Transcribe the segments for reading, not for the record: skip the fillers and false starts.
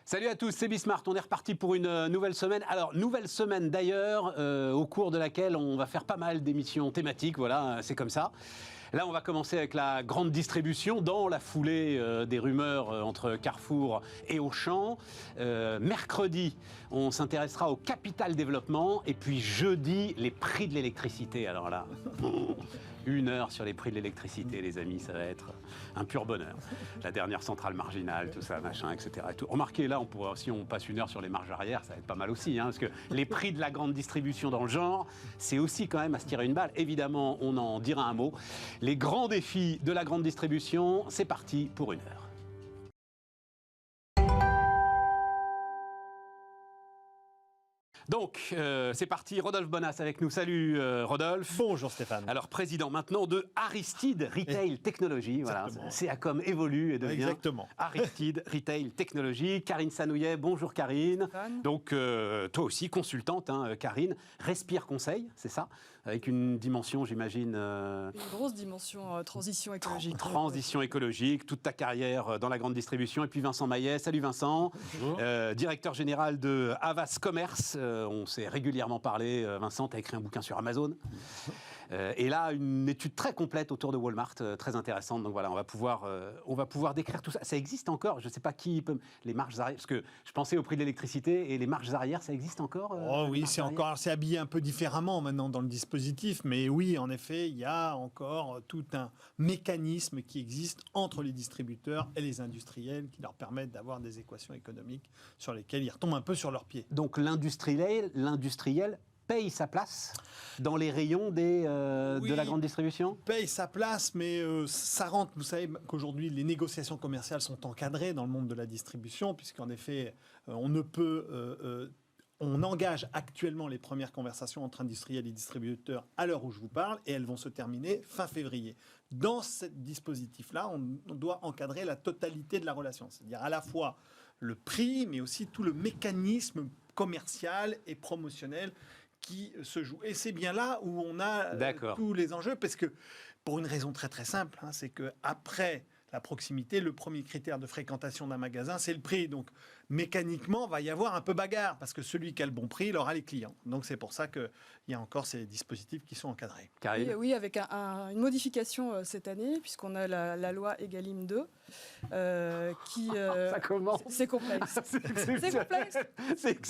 Salut à tous, c'est Bismart. On est reparti pour une nouvelle semaine. Alors, nouvelle semaine d'ailleurs, au cours de laquelle on va faire pas mal d'émissions thématiques. Voilà, c'est comme ça. Là, on va commencer avec la grande distribution dans la foulée des rumeurs entre Carrefour et Auchan. Mercredi, on s'intéressera au capital développement. Et puis jeudi, les prix de l'électricité. Alors là, 1 heure sur les prix de l'électricité, les amis, ça va être un pur bonheur. La dernière centrale marginale, tout ça, machin, etc. Et tout. Remarquez, là, si on passe 1 heure sur les marges arrière, ça va être pas mal aussi, hein, parce que les prix de la grande distribution dans le genre, c'est aussi quand même à se tirer une balle. Évidemment, on en dira un mot. Les grands défis de la grande distribution, c'est parti pour 1 heure. Donc, c'est parti. Rodolphe Bonas avec nous. Salut Rodolphe. Bonjour Stéphane. Alors, président maintenant de Aristide Retail Technologies. Voilà, CACOM évolue et devient Aristide Retail Technologies. Karine Sanouillet, bonjour Karine. Donc, toi aussi, consultante, hein, Karine. Respire Conseil, c'est ça? Avec une dimension, j'imagine... Une grosse dimension transition écologique. Transition écologique, toute ta carrière dans la grande distribution. Et puis Vincent Maillet. Salut Vincent. Bonjour. Directeur général de Havas Commerce. On s'est régulièrement parlé. Vincent, tu as écrit un bouquin sur Amazon. Et là, une étude très complète autour de Walmart, très intéressante. Donc voilà, on va pouvoir décrire tout ça. Ça existe encore? Je ne sais pas qui peut... Les marges arrière, parce que je pensais au prix de l'électricité et les marges arrière, ça existe encore? Oh oui, c'est habillé un peu différemment maintenant dans le dispositif. Mais oui, en effet, il y a encore tout un mécanisme qui existe entre les distributeurs et les industriels qui leur permettent d'avoir des équations économiques sur lesquelles ils retombent un peu sur leurs pieds. Donc l'industriel paye sa place dans les rayons de la grande distribution? Paye sa place, mais ça rentre. Vous savez qu'aujourd'hui, les négociations commerciales sont encadrées dans le monde de la distribution, puisqu'en effet, on engage actuellement les premières conversations entre industriels et distributeurs à l'heure où je vous parle, et elles vont se terminer fin février. Dans ce dispositif-là, on doit encadrer la totalité de la relation, c'est-à-dire à la fois le prix, mais aussi tout le mécanisme commercial et promotionnel qui se joue. Et c'est bien là où on a tous les enjeux, parce que pour une raison très très simple, hein, c'est qu'après la proximité, le premier critère de fréquentation d'un magasin, c'est le prix. Donc mécaniquement, il va y avoir un peu bagarre, parce que celui qui a le bon prix, il aura les clients. Donc c'est pour ça qu'il y a encore ces dispositifs qui sont encadrés. Oui, avec une modification cette année, puisqu'on a la loi Egalim 2, qui... Ça commence. C'est complexe. C'est complexe,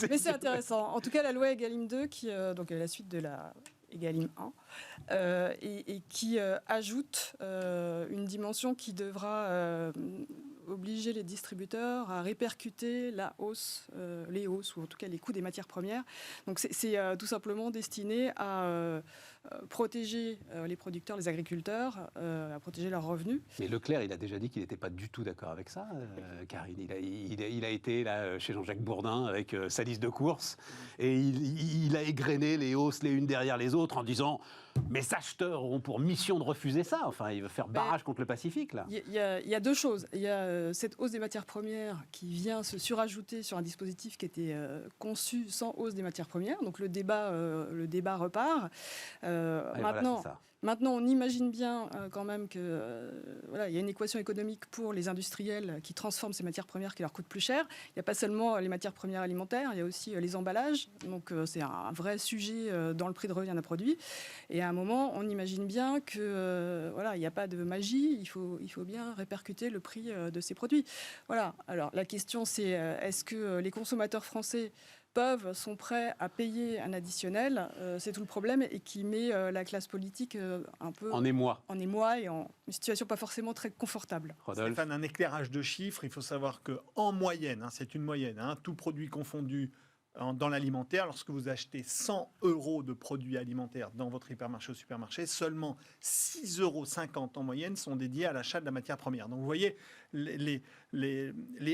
mais c'est intéressant. En tout cas, la loi Egalim 2, qui donc est la suite de la Egalim 1, et qui ajoute une dimension qui devra obliger les distributeurs à répercuter les hausses, ou en tout cas les coûts des matières premières. Donc c'est tout simplement destiné à protéger les producteurs, les agriculteurs, à protéger leurs revenus. Mais Leclerc, il a déjà dit qu'il n'était pas du tout d'accord avec ça, Karine. Il a été là chez Jean-Jacques Bourdin avec sa liste de courses, et il a égrené les hausses les unes derrière les autres en disant « Mes acheteurs auront pour mission de refuser ça ». Enfin, il veut faire barrage contre le Pacifique, là. Il y a deux choses. Il y a cette hausse des matières premières qui vient se surajouter sur un dispositif qui était conçu sans hausse des matières premières. Donc le débat repart. Maintenant, on imagine bien quand même que il y a une équation économique pour les industriels qui transforment ces matières premières qui leur coûtent plus cher. Il n'y a pas seulement les matières premières alimentaires, il y a aussi les emballages. Donc c'est un vrai sujet dans le prix de revient d'un produit. Et à un moment, on imagine bien que il n'y a pas de magie. Il faut bien répercuter le prix de ces produits. Voilà. Alors la question, c'est est-ce que les consommateurs français sont prêts à payer un additionnel, c'est tout le problème, et qui met la classe politique un peu en émoi et en une situation pas forcément très confortable. Stéphane, un éclairage de chiffres, il faut savoir qu'en moyenne, c'est une moyenne, tout produit confondu dans l'alimentaire, lorsque vous achetez 100 € de produits alimentaires dans votre hypermarché ou supermarché, seulement 6,50 € en moyenne sont dédiés à l'achat de la matière première. Donc vous voyez, les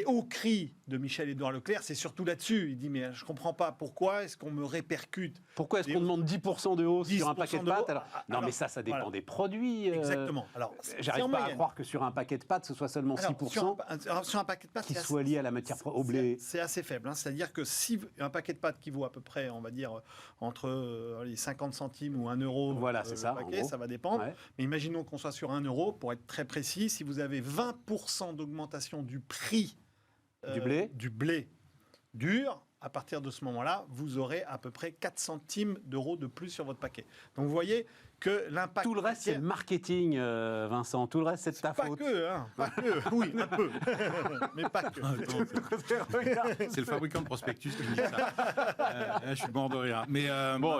hauts cris de Michel-Édouard Leclerc, c'est surtout là-dessus. Il dit, mais je ne comprends pas, pourquoi est-ce qu'on me répercute? Pourquoi est-ce qu'on demande 10% de hausse sur un paquet de pâtes? Non, mais ça dépend des produits. Exactement. J'arrive pas à croire que sur un paquet de pâtes, ce soit seulement 6% sur un paquet de pâtes, qui soit lié à la matière au blé. C'est assez faible. C'est-à-dire que si un paquet de pâtes qui vaut à peu près, on va dire, entre les 50 centimes ou 1 €, voilà, c'est ça, paquet, ça va dépendre. Ouais. Mais imaginons qu'on soit sur 1 €, pour être très précis, si vous avez 20% d'augmentation du prix du blé dur, à partir de ce moment-là, vous aurez à peu près 4 centimes d'euros de plus sur votre paquet. Donc vous voyez que l'impact... Tout le reste, c'est le marketing, Vincent. Tout le reste, c'est de ta faute. Pas que, oui, un peu. Mais pas que. C'est le fabricant de prospectus qui dit ça. Je suis mort de rire. Mais, Bon,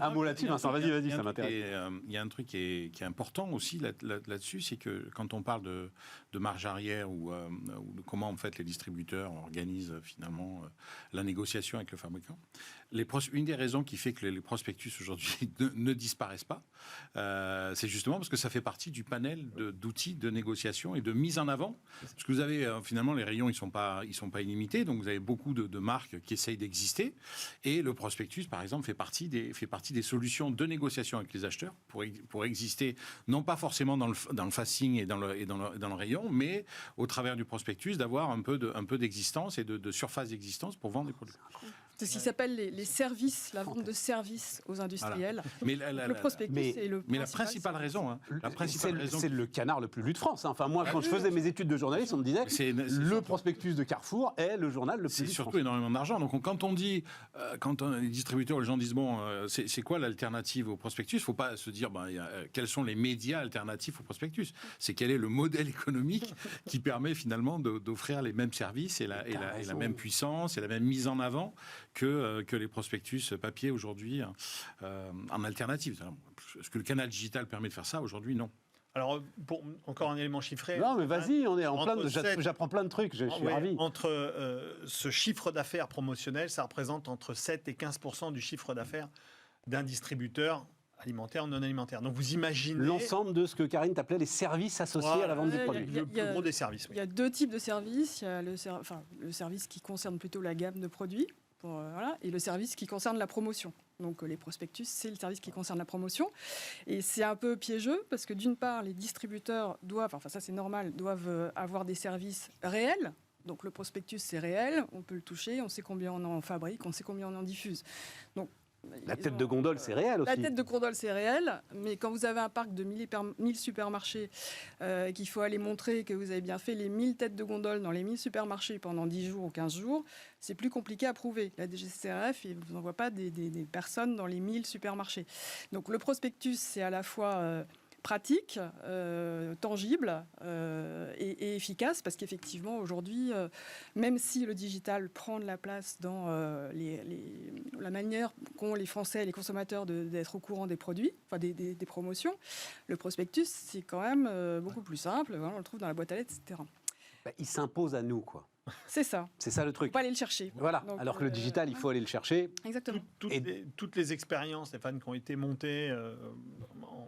un mot là-dessus, Vincent. Vas-y, ça m'intéresse. Il y a un truc qui est important aussi là-dessus, c'est que quand on parle de marge arrière ou de comment en fait les distributeurs organisent finalement la négociation avec le fabricant, une des raisons qui fait que les prospectus aujourd'hui ne disparaissent pas, c'est justement parce que ça fait partie du panel d'outils de négociation et de mise en avant. Parce que vous avez finalement les rayons, ils sont pas illimités, donc vous avez beaucoup de marques qui essayent d'exister. Et le prospectus, par exemple, fait partie des solutions de négociation avec les acheteurs pour exister, non pas forcément dans le facing et dans le rayon, mais au travers du prospectus, d'avoir un peu d'existence et de surface d'existence pour vendre des produits. C'est ce qui s'appelle les services, la vente de services aux industriels. Voilà. Mais le prospectus, c'est le la principale raison, c'est le canard le plus lu de France. Enfin, moi, quand je faisais mes études de journaliste, on me disait le prospectus de Carrefour est le journal le plus lu de France. C'est surtout énormément d'argent. Donc, quand on dit, les distributeurs, les gens disent bon, c'est quoi l'alternative au prospectus ? Il ne faut pas se dire quels sont les médias alternatifs au prospectus. C'est quel est le modèle économique qui permet finalement d'offrir les mêmes services et la même puissance et la même mise en avant que les prospectus papier aujourd'hui en alternative. Est-ce que le canal digital permet de faire ça ? Aujourd'hui, non. Alors, encore un élément chiffré. Non, mais vas-y, on est en plein j'apprends plein de trucs, je suis ravi. Entre ce chiffre d'affaires promotionnel, ça représente entre 7 et 15% du chiffre d'affaires d'un distributeur alimentaire ou non alimentaire. Donc vous imaginez... L'ensemble de ce que Karine t'appelait les services associés à la vente des produits. Le plus gros des services. Il y a deux types de services. Il y a le service qui concerne plutôt la gamme de produits. Et le service qui concerne la promotion. Donc les prospectus, c'est le service qui concerne la promotion. Et c'est un peu piégeux parce que d'une part, les distributeurs doivent, ça c'est normal, doivent avoir des services réels. Donc le prospectus, c'est réel, on peut le toucher, on sait combien on en fabrique, on sait combien on en diffuse. Donc, la tête de gondole, c'est réel aussi. La tête de gondole, c'est réel, mais quand vous avez un parc de 1000 supermarchés, qu'il faut aller montrer que vous avez bien fait les 1000 têtes de gondole dans les 1000 supermarchés pendant 10 jours ou 15 jours, c'est plus compliqué à prouver. La DGCCRF, il ne vous envoie pas des personnes dans les 1000 supermarchés. Donc le prospectus, c'est à la fois... pratique, tangible et efficace, parce qu'effectivement, aujourd'hui, même si le digital prend de la place dans la manière qu'ont les Français, les consommateurs d'être au courant des produits, des promotions, le prospectus, c'est quand même beaucoup plus simple. On le trouve dans la boîte à lettres, etc. Il s'impose à nous, quoi. C'est ça. C'est ça le truc. Il faut pas aller le chercher. Voilà. Donc, alors que le digital, il faut aller le chercher. Exactement. Toutes les expériences, Stéphane, qui ont été montées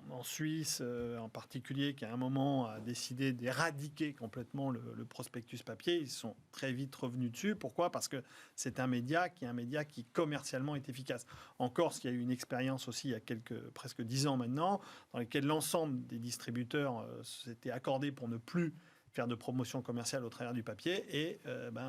en Suisse, en particulier, qui à un moment a décidé d'éradiquer complètement le prospectus papier, ils sont très vite revenus dessus. Pourquoi ? Parce que c'est un média qui commercialement est efficace. En Corse, il y a eu une expérience aussi il y a presque 10 ans maintenant, dans laquelle l'ensemble des distributeurs s'étaient accordés pour ne plus faire de promotion commerciale au travers du papier. Et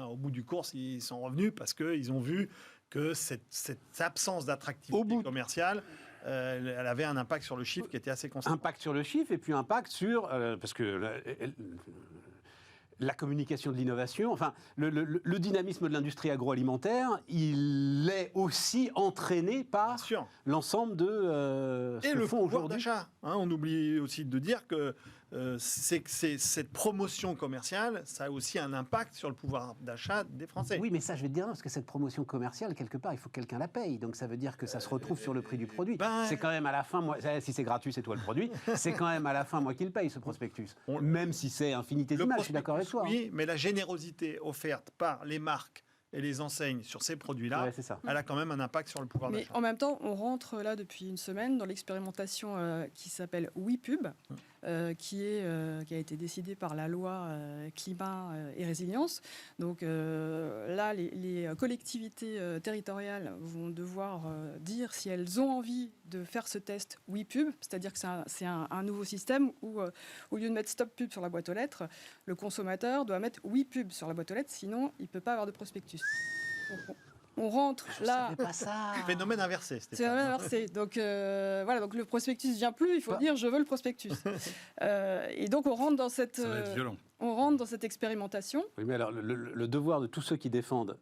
au bout du course, ils sont revenus parce qu'ils ont vu que cette absence d'attractivité commerciale, elle avait un impact sur le chiffre qui était assez conséquent. Impact sur le chiffre et puis impact sur... parce que la communication de l'innovation, enfin, le dynamisme de l'industrie agroalimentaire, il est aussi entraîné par l'ensemble de ce et que le font pouvoir aujourd'hui. d'achat. On oublie aussi de dire que cette promotion commerciale, ça a aussi un impact sur le pouvoir d'achat des Français. Oui, mais ça, je vais te dire, parce que cette promotion commerciale, quelque part, il faut que quelqu'un la paye. Donc ça veut dire que ça se retrouve sur le prix du produit. C'est quand même à la fin, si c'est gratuit, c'est toi le produit, c'est quand même à la fin moi qui le paye, ce prospectus. Même si c'est infinitésimal, je suis d'accord avec toi. Oui, mais la générosité offerte par les marques et les enseignes sur ces produits-là, elle a quand même un impact sur le pouvoir d'achat. Mais en même temps, on rentre là depuis une semaine dans l'expérimentation qui s'appelle WePub, qui a été décidée par la loi climat et résilience. Donc là, les collectivités territoriales vont devoir dire si elles ont envie de faire ce test WePub, c'est-à-dire que c'est un nouveau système où, au lieu de mettre Stop Pub sur la boîte aux lettres, le consommateur doit mettre WePub sur la boîte aux lettres, sinon il ne peut pas avoir de prospectus. On rentre là. Pas ça. Phénomène inversé. C'est un phénomène inversé. Donc donc le prospectus ne vient plus. Il faut dire je veux le prospectus. Et donc on rentre dans cette. Ça va être violent. on rentre dans cette expérimentation. Oui, mais alors, le devoir de tous ceux qui défendent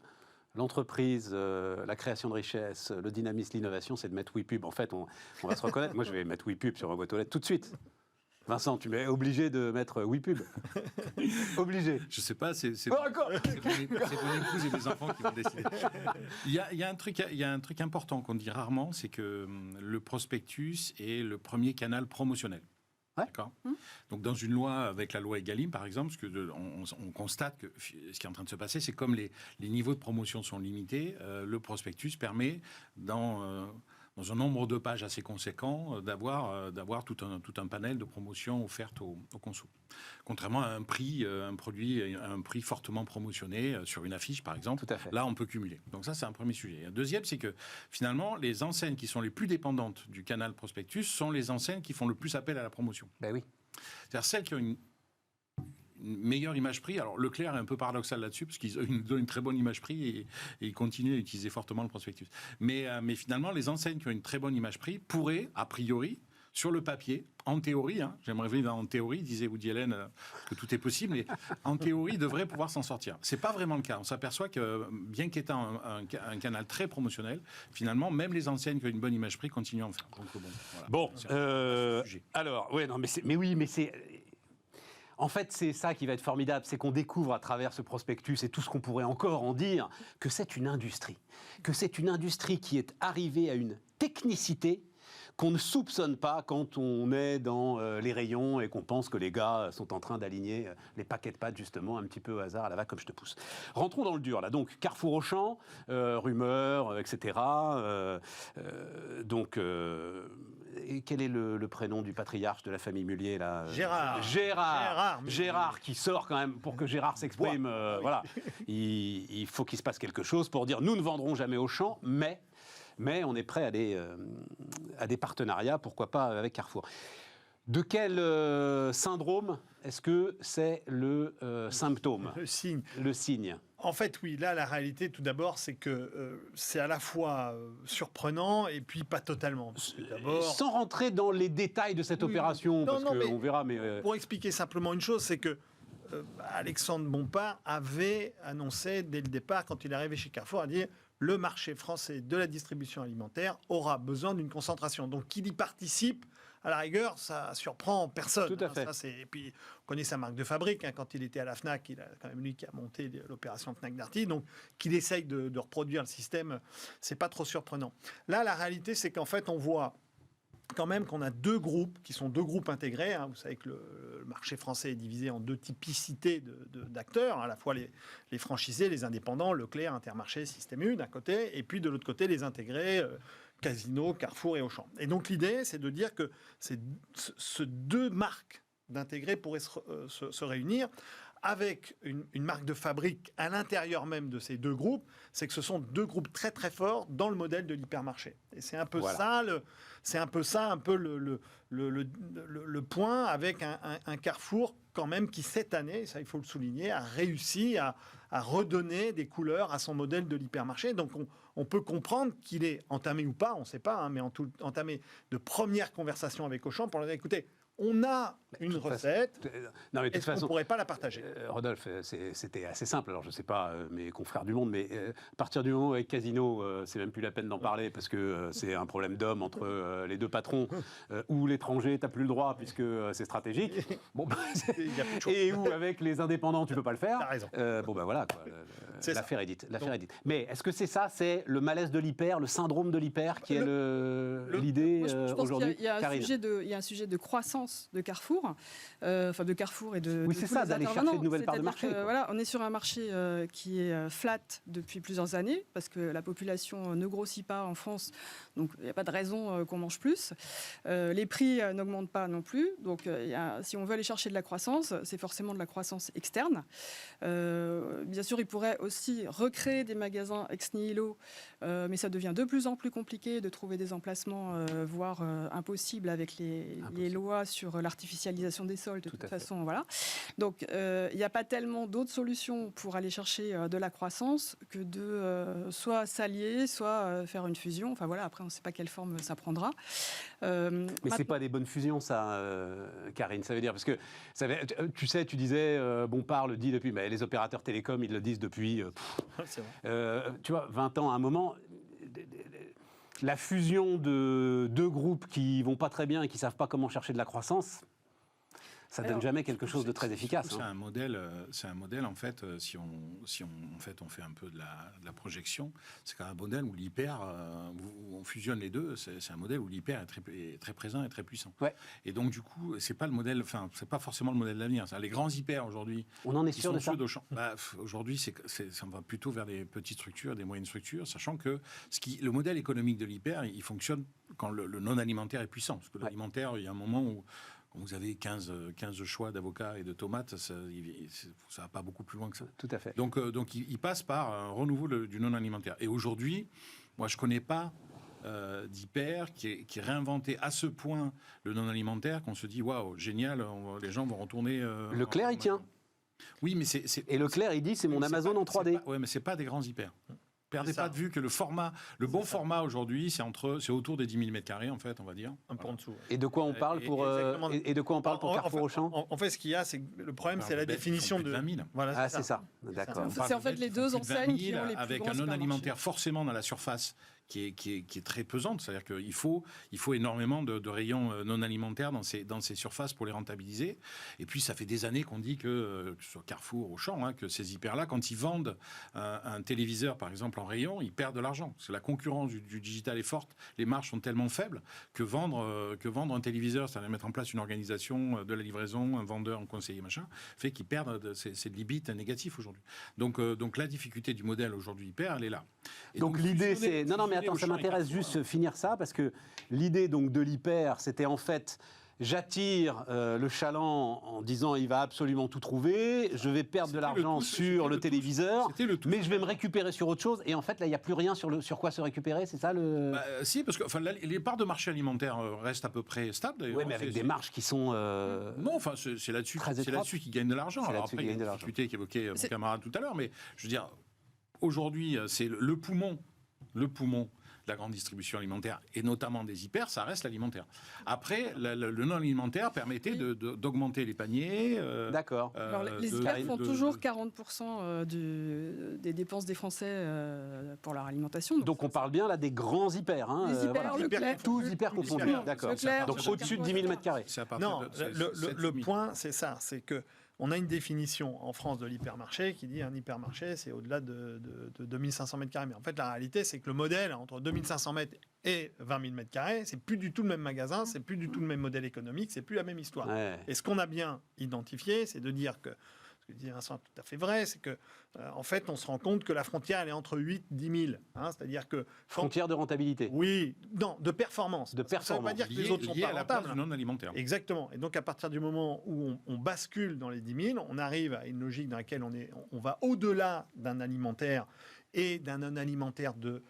l'entreprise, la création de richesse, le dynamisme, l'innovation, c'est de mettre WePub. En fait, on va se reconnaître. Moi, je vais mettre WePub sur ma boîte aux lettres tout de suite. Vincent, tu m'es obligé de mettre WePub. Obligé. Je sais pas, c'est Oh, encore mon épouse et mes enfants qui vont décider. Il y a un truc important qu'on dit rarement, c'est que le prospectus est le premier canal promotionnel. Ouais. D'accord. Donc, dans une loi, avec la loi Egalim, par exemple, on constate que ce qui est en train de se passer, c'est comme les niveaux de promotion sont limités, le prospectus permet, dans un nombre de pages assez conséquent, d'avoir tout un panel de promotions offertes aux consos. Contrairement à un prix fortement promotionné sur une affiche, par exemple. Tout à fait. Là, on peut cumuler. Donc ça, c'est un premier sujet. Et un deuxième, c'est que finalement, les enseignes qui sont les plus dépendantes du canal prospectus sont les enseignes qui font le plus appel à la promotion. Ben oui. C'est-à-dire celles qui ont une meilleure image-prix. Alors Leclerc est un peu paradoxal là-dessus, parce qu'ils nous donnent une très bonne image-prix et ils continuent à utiliser fortement le prospectus. Mais finalement, les enseignes qui ont une très bonne image-prix pourraient, a priori, sur le papier, en théorie, j'aimerais dire en théorie, disait Woody Allen, que tout est possible, mais en théorie, devraient pouvoir s'en sortir. C'est pas vraiment le cas. On s'aperçoit que, bien qu'étant un canal très promotionnel, finalement, même les enseignes qui ont une bonne image-prix continuent à en faire. Donc, voilà. Bon, alors, ouais, non, mais c'est... En fait, c'est ça qui va être formidable, c'est qu'on découvre à travers ce prospectus et tout ce qu'on pourrait encore en dire, que c'est une industrie qui est arrivée à une technicité qu'on ne soupçonne pas quand on est dans les rayons et qu'on pense que les gars sont en train d'aligner les paquets de pâtes justement un petit peu au hasard à la va comme je te pousse. Rentrons dans le dur là. Donc Carrefour Auchan, rumeurs, etc. Et quel est le prénom du patriarche de la famille Mullier là Gérard qui sort quand même pour que Gérard s'exprime. Voilà, il faut qu'il se passe quelque chose pour dire nous ne vendrons jamais Auchan, mais on est prêt à des partenariats, pourquoi pas avec Carrefour. De quel syndrome est-ce que c'est le symptôme ? Le signe. En fait, oui. Là, la réalité, tout d'abord, c'est que c'est à la fois surprenant et puis pas totalement. Sans rentrer dans les détails de cette opération, parce qu'on verra. Mais pour expliquer simplement une chose, c'est que Alexandre Bompard avait annoncé dès le départ, quand il est arrivé chez Carrefour, à dire le marché français de la distribution alimentaire aura besoin d'une concentration. Donc, qu'il y participe, à la rigueur, ça surprend personne. Tout à fait. Et puis, on connaît sa marque de fabrique. Quand il était à la FNAC, il a quand même lui qui a monté l'opération FNAC Darty. Donc, qu'il essaye de reproduire le système, c'est pas trop surprenant. Là, la réalité, c'est qu'en fait, on voit quand même qu'on a deux groupes qui sont deux groupes intégrés. Vous savez que le marché français est divisé en deux typicités d'acteurs, à la fois les franchisés, les indépendants, Leclerc, Intermarché, Système U d'un côté, et puis de l'autre côté les intégrés, Casino, Carrefour et Auchan. Et donc l'idée, c'est de dire que ces deux marques d'intégrés pourraient se réunir avec une marque de fabrique à l'intérieur même de ces deux groupes. C'est que ce sont deux groupes très très forts dans le modèle de l'hypermarché. Et c'est un peu ça, le point, avec un Carrefour quand même qui cette année, ça il faut le souligner, a réussi à redonner des couleurs à son modèle de l'hypermarché. Donc on peut comprendre qu'il est entamé ou pas, on ne sait pas, mais entamé de premières conversations avec Auchan pour leur dire écoutez, on a une recette, est-ce qu'on ne pourrait pas la partager ? Rodolphe, c'était assez simple. Alors, je ne sais pas mes confrères du Monde, mais à partir du moment où avec Casino, c'est même plus la peine d'en parler parce que c'est un problème d'homme entre les deux patrons ou l'étranger, tu n'as plus le droit puisque c'est stratégique. Bon, et où avec les indépendants, tu ne peux pas le faire. T'as raison. Voilà, quoi. L'affaire est dite. Mais est-ce que c'est ça, c'est le malaise de l'hyper, le syndrome de l'hyper qui est l'idée aujourd'hui ? Il y a un sujet de croissance de Carrefour, de Carrefour et de oui, c'est ça, d'aller chercher de nouvelles parts de marché. Voilà, on est sur un marché qui est flat depuis plusieurs années, parce que la population ne grossit pas en France, donc il n'y a pas de raison qu'on mange plus. Les prix n'augmentent pas non plus, donc si on veut aller chercher de la croissance, c'est forcément de la croissance externe. Bien sûr, il pourrait aussi recréer des magasins ex nihilo mais ça devient de plus en plus compliqué de trouver des emplacements, voire impossible avec les lois sur l'artificialisation des sols. De toute façon, voilà. Donc, il n'y a pas tellement d'autres solutions pour aller chercher de la croissance que de soit s'allier, soit faire une fusion. Enfin voilà, après, on ne sait pas quelle forme ça prendra. Mais c'est pas des bonnes fusions, ça, Karine. Ça veut dire parce que tu sais, tu disais, Bompard le dit depuis, mais les opérateurs télécoms, ils le disent depuis. C'est vrai. Tu vois, 20 ans, à un moment. La fusion de deux groupes qui vont pas très bien et qui savent pas comment chercher de la croissance, ça donne jamais quelque chose de très efficace. C'est un modèle en fait. Si on fait un peu de la projection, c'est quand même un modèle où l'hyper, où on fusionne les deux. C'est un modèle où l'hyper est très présent et très puissant. Ouais. Et donc du coup, c'est pas le modèle. Enfin, c'est pas forcément le modèle de l'avenir. Les grands hyper aujourd'hui. On en est sûr de ça. Aujourd'hui, ça va plutôt vers des petites structures, des moyennes structures, sachant que le modèle économique de l'hyper, il fonctionne quand le non alimentaire est puissant. Parce que l'alimentaire, il y a un moment où vous avez 15 choix d'avocats et de tomates, ça va pas beaucoup plus loin que ça. Tout à fait. Donc il passe par un renouveau du non-alimentaire. Et aujourd'hui, moi, je connais pas d'hyper qui est réinventé à ce point le non-alimentaire qu'on se dit, waouh, génial, les gens vont retourner... Leclerc, il tient. Oui, mais Et Leclerc, il dit, c'est mon Amazon en 3D. Oui, mais c'est pas des grands hyper. Perdez pas de vue que le bon format aujourd'hui, c'est autour des 10 000 m2, en fait, on va dire. Un peu en dessous. Et de quoi on parle pour Carrefour Auchan? En fait, ce qu'il y a, c'est que le problème, c'est la définition de 20 000. Voilà, Ah, c'est ça. D'accord. C'est en fait les deux enseignes qui ont les plus avec gros un non supermarchés. alimentaire forcément dans la surface qui est très pesante. C'est-à-dire qu'il faut énormément de rayons non alimentaires dans ces surfaces pour les rentabiliser. Et puis, ça fait des années qu'on dit que ce soit Carrefour, Auchan, que ces hyper-là, quand ils vendent un téléviseur, par exemple, en rayon, ils perdent de l'argent. Parce que la concurrence du digital est forte. Les marges sont tellement faibles que vendre un téléviseur, c'est-à-dire mettre en place une organisation de la livraison, un vendeur, un conseiller, machin, fait qu'ils perdent. C'est de l'EBIT négatif aujourd'hui. Donc, la difficulté du modèle aujourd'hui hyper, elle est là. Et donc l'idée, c'est... Non, mais attends, ça m'intéresse juste finir ça, parce que l'idée donc de l'hyper, c'était en fait... J'attire le chaland en disant il va absolument tout trouver, je vais perdre de l'argent sur le téléviseur, mais je vais me récupérer sur autre chose. Et en fait, là, il n'y a plus rien sur quoi se récupérer, c'est ça le... Si, parce que les parts de marché alimentaire restent à peu près stables. Oui, mais avec des marges qui sont... Non, enfin, c'est là-dessus qu'ils gagnent de l'argent. Alors après, il y a une difficulté qu'évoquait mon camarade tout à l'heure, mais je veux dire, aujourd'hui, c'est le poumon la grande distribution alimentaire, et notamment des hyper, ça reste l'alimentaire. Après, le non-alimentaire permettait d'augmenter les paniers. D'accord. Alors, les hyper font toujours 40% des dépenses des Français pour leur alimentation. Donc on parle bien là des grands hyper. Les hyper, Leclerc. Tous hyper confondus. D'accord. Donc au-dessus de 10 000 m2. Non, le point, c'est ça, c'est que on a une définition en France de l'hypermarché qui dit un hypermarché, c'est au-delà de 2500 m2. Mais en fait, la réalité, c'est que le modèle entre 2500 mètres et 20 000 m2, c'est plus du tout le même magasin, c'est plus du tout le même modèle économique, c'est plus la même histoire. Ouais. Et ce qu'on a bien identifié, c'est de dire que, ce que dit Vincent est tout à fait vrai, c'est que en fait, on se rend compte que la frontière, elle est entre 8 et 10 000. C'est-à-dire que... Frontière de rentabilité. Oui, non, de performance. De performance. Ça ne veut pas dire que les autres sont pas à la rentables. place du non alimentaire. Exactement. Et donc, à partir du moment où on bascule dans les 10 000, on arrive à une logique dans laquelle on va au-delà d'un alimentaire et d'un non-alimentaire de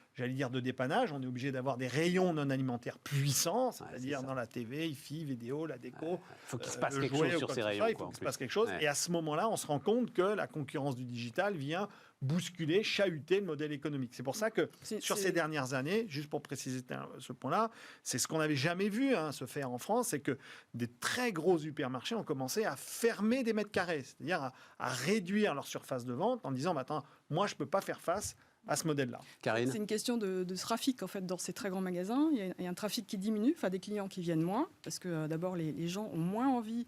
dépannage. On est obligé d'avoir des rayons non-alimentaires puissants, c'est-à-dire dans la TV, IFI, vidéo, la déco. Il faut qu'il se passe quelque chose sur ces rayons. Il faut qu'il se passe quelque chose. Et à ce moment-là, on se rend compte que la concurrence du digital vient bousculer, chahuter le modèle économique. C'est pour ça que sur ces dernières années, juste pour préciser ce point-là, c'est ce qu'on n'avait jamais vu se faire en France, c'est que des très gros hypermarchés ont commencé à fermer des mètres carrés, c'est-à-dire à réduire leur surface de vente en disant attends, moi je ne peux pas faire face à ce modèle-là. Karine ? C'est une question de trafic en fait dans ces très grands magasins. Il y a un trafic qui diminue, enfin des clients qui viennent moins, parce que d'abord les gens ont moins envie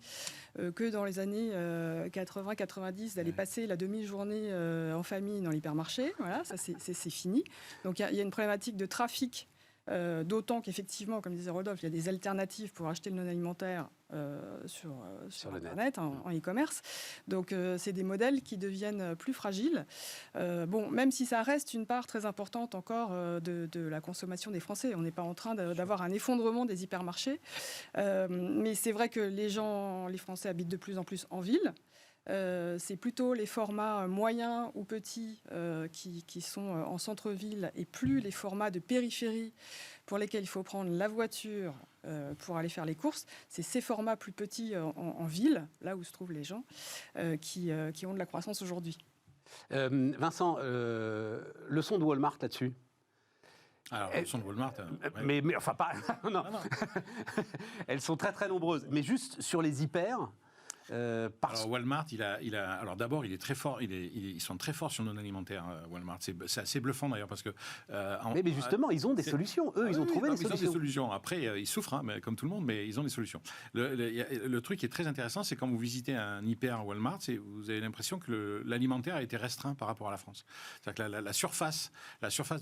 que dans les années 80-90 d'aller passer la demi-journée en famille dans l'hypermarché. Voilà, ça c'est fini. Donc il y a une problématique de trafic. D'autant qu'effectivement, comme disait Rodolphe, il y a des alternatives pour acheter le non-alimentaire sur Internet, en e-commerce. Donc, c'est des modèles qui deviennent plus fragiles. Même si ça reste une part très importante encore de la consommation des Français. On n'est pas en train d'avoir un effondrement des hypermarchés. Mais c'est vrai que les Français habitent de plus en plus en ville. c'est plutôt les formats moyens ou petits qui sont en centre-ville et plus les formats de périphérie pour lesquels il faut prendre la voiture pour aller faire les courses. C'est ces formats plus petits en ville, là où se trouvent les gens, qui ont de la croissance aujourd'hui. Vincent, leçon de Walmart là-dessus. Alors, le son de Walmart. Mais enfin, pas. Non. Non. Elles sont très très nombreuses. Mais juste sur les hyper. Alors Walmart, alors d'abord, il est très fort. Ils sont très forts sur le non alimentaire. Walmart, c'est assez bluffant d'ailleurs parce que. Mais justement, ils ont des solutions. Eux, ils ont trouvé des solutions. Ils ont des solutions. Après, ils souffrent, mais comme tout le monde, mais ils ont des solutions. Le truc qui est très intéressant, c'est quand vous visitez un hyper Walmart, vous avez l'impression que l'alimentaire a été restreint par rapport à la France. C'est-à-dire que la surface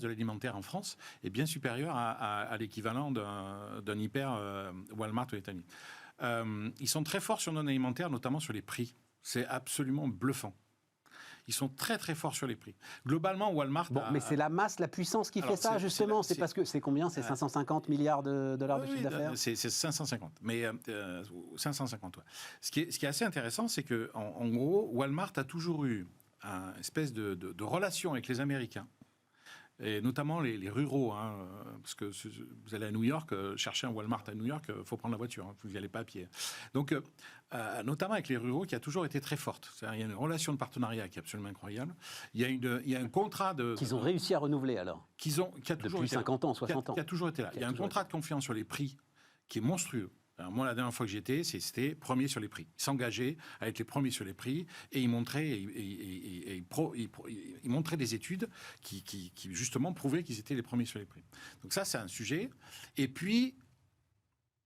de l'alimentaire en France est bien supérieure à l'équivalent d'un hyper Walmart aux États-Unis. Ils sont très forts sur le non-alimentaire, notamment sur les prix. C'est absolument bluffant. Ils sont très très forts sur les prix. Globalement, Walmart. Mais c'est la masse, la puissance qui fait ça, justement. C'est parce que c'est combien ? C'est 550 milliards de dollars de chiffre d'affaires ? C'est 550. Mais 550, ouais. Ce qui est assez intéressant, c'est que en gros, Walmart a toujours eu une espèce de relation avec les Américains. Et notamment les ruraux, parce que vous allez à New York, chercher un Walmart à New York, il faut prendre la voiture, vous n'y allez pas à pied. Donc, notamment avec les ruraux, qui a toujours été très forte. Il y a une relation de partenariat qui est absolument incroyable. Il y a un contrat de... Qu'ils ont réussi à renouveler, alors. Qui a toujours depuis été 50 ans, 60 ans. Qui a toujours été là. Il y a un contrat de confiance sur les prix qui est monstrueux. Alors moi, la dernière fois que j'y étais, c'était premier sur les prix. Ils s'engageaient à être les premiers sur les prix et ils montraient, ils montraient des études qui justement prouvaient qu'ils étaient les premiers sur les prix. Donc ça, c'est un sujet. Et puis,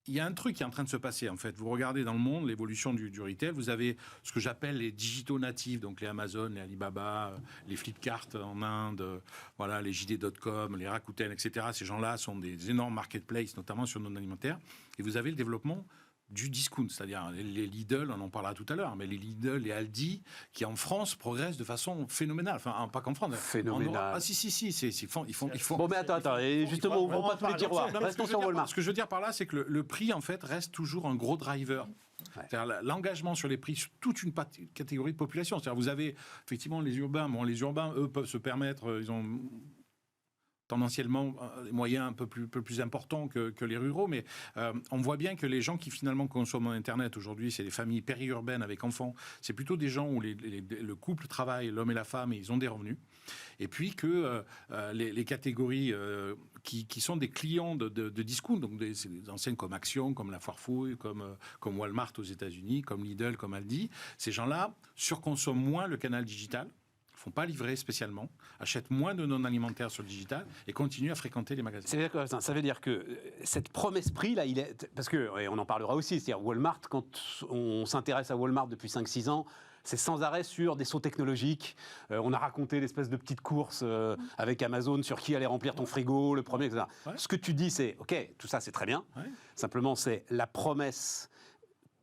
il y a un truc qui est en train de se passer, en fait. Vous regardez dans le monde l'évolution du retail. Vous avez ce que j'appelle les digitaux natifs, donc les Amazon, les Alibaba, les Flipkart en Inde, voilà, les JD.com, les Rakuten, etc. Ces gens-là sont des énormes marketplaces, notamment sur le non-alimentaire. Et vous avez le développement du discount, c'est-à-dire les Lidl, on en parlera tout à l'heure, mais les Lidl, les Aldi, qui en France progressent de façon phénoménale. Enfin, pas qu'en France. Phénoménale. Ah si, ils font. Bon, mais attends, et justement, ouvrons pas tous les tiroirs. Restons sur Walmart. Ce que je veux dire par là, c'est que le prix, en fait, reste toujours un gros driver. Ouais. C'est-à-dire l'engagement sur les prix sur toute une catégorie de population. C'est-à-dire vous avez effectivement les urbains. Bon, les urbains, eux, peuvent se permettre, ils ont tendanciellement des moyens un peu plus importants que les ruraux, mais on voit bien que les gens qui finalement consomment Internet aujourd'hui, c'est des familles périurbaines avec enfants, c'est plutôt des gens où le couple travaille, l'homme et la femme, et ils ont des revenus. Et puis que les catégories qui sont des clients de discount, donc des enseignes comme Action, comme La Foire Fouille, comme Walmart aux États-Unis, comme Lidl, comme Aldi, ces gens-là surconsomment moins le canal digital, ne font pas livrer spécialement, achètent moins de non-alimentaires sur le digital et continuent à fréquenter les magasins. Ça veut dire que cette promesse prix, là, parce qu'on en parlera aussi, c'est-à-dire Walmart, quand on s'intéresse à Walmart depuis 5-6 ans, c'est sans arrêt sur des sauts technologiques. On a raconté l'espèce de petite course avec Amazon sur qui allait remplir ton frigo, le premier, etc. Ouais. Ce que tu dis, c'est, OK, tout ça, c'est très bien. Ouais. Simplement, c'est la promesse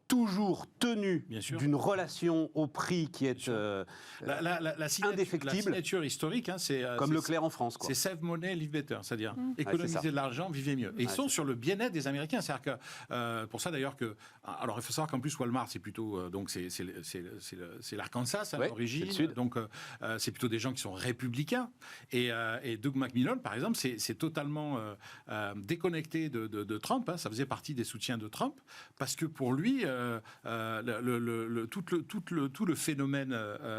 toujours tenue d'une relation au prix qui est indéfectible. La signature historique, c'est comme Leclerc en France. C'est Save Money, Live Better, c'est-à-dire économiser de l'argent, vivez mieux. Et ils sont sur le bien-être des Américains. C'est-à-dire que, pour ça d'ailleurs que... Alors il faut savoir qu'en plus Walmart, c'est plutôt... donc c'est l'Arkansas à l'origine. Donc c'est plutôt des gens qui sont républicains. Et Doug McMillon, par exemple, c'est totalement déconnecté de Trump. Ça faisait partie des soutiens de Trump. Parce que pour lui... tout le phénomène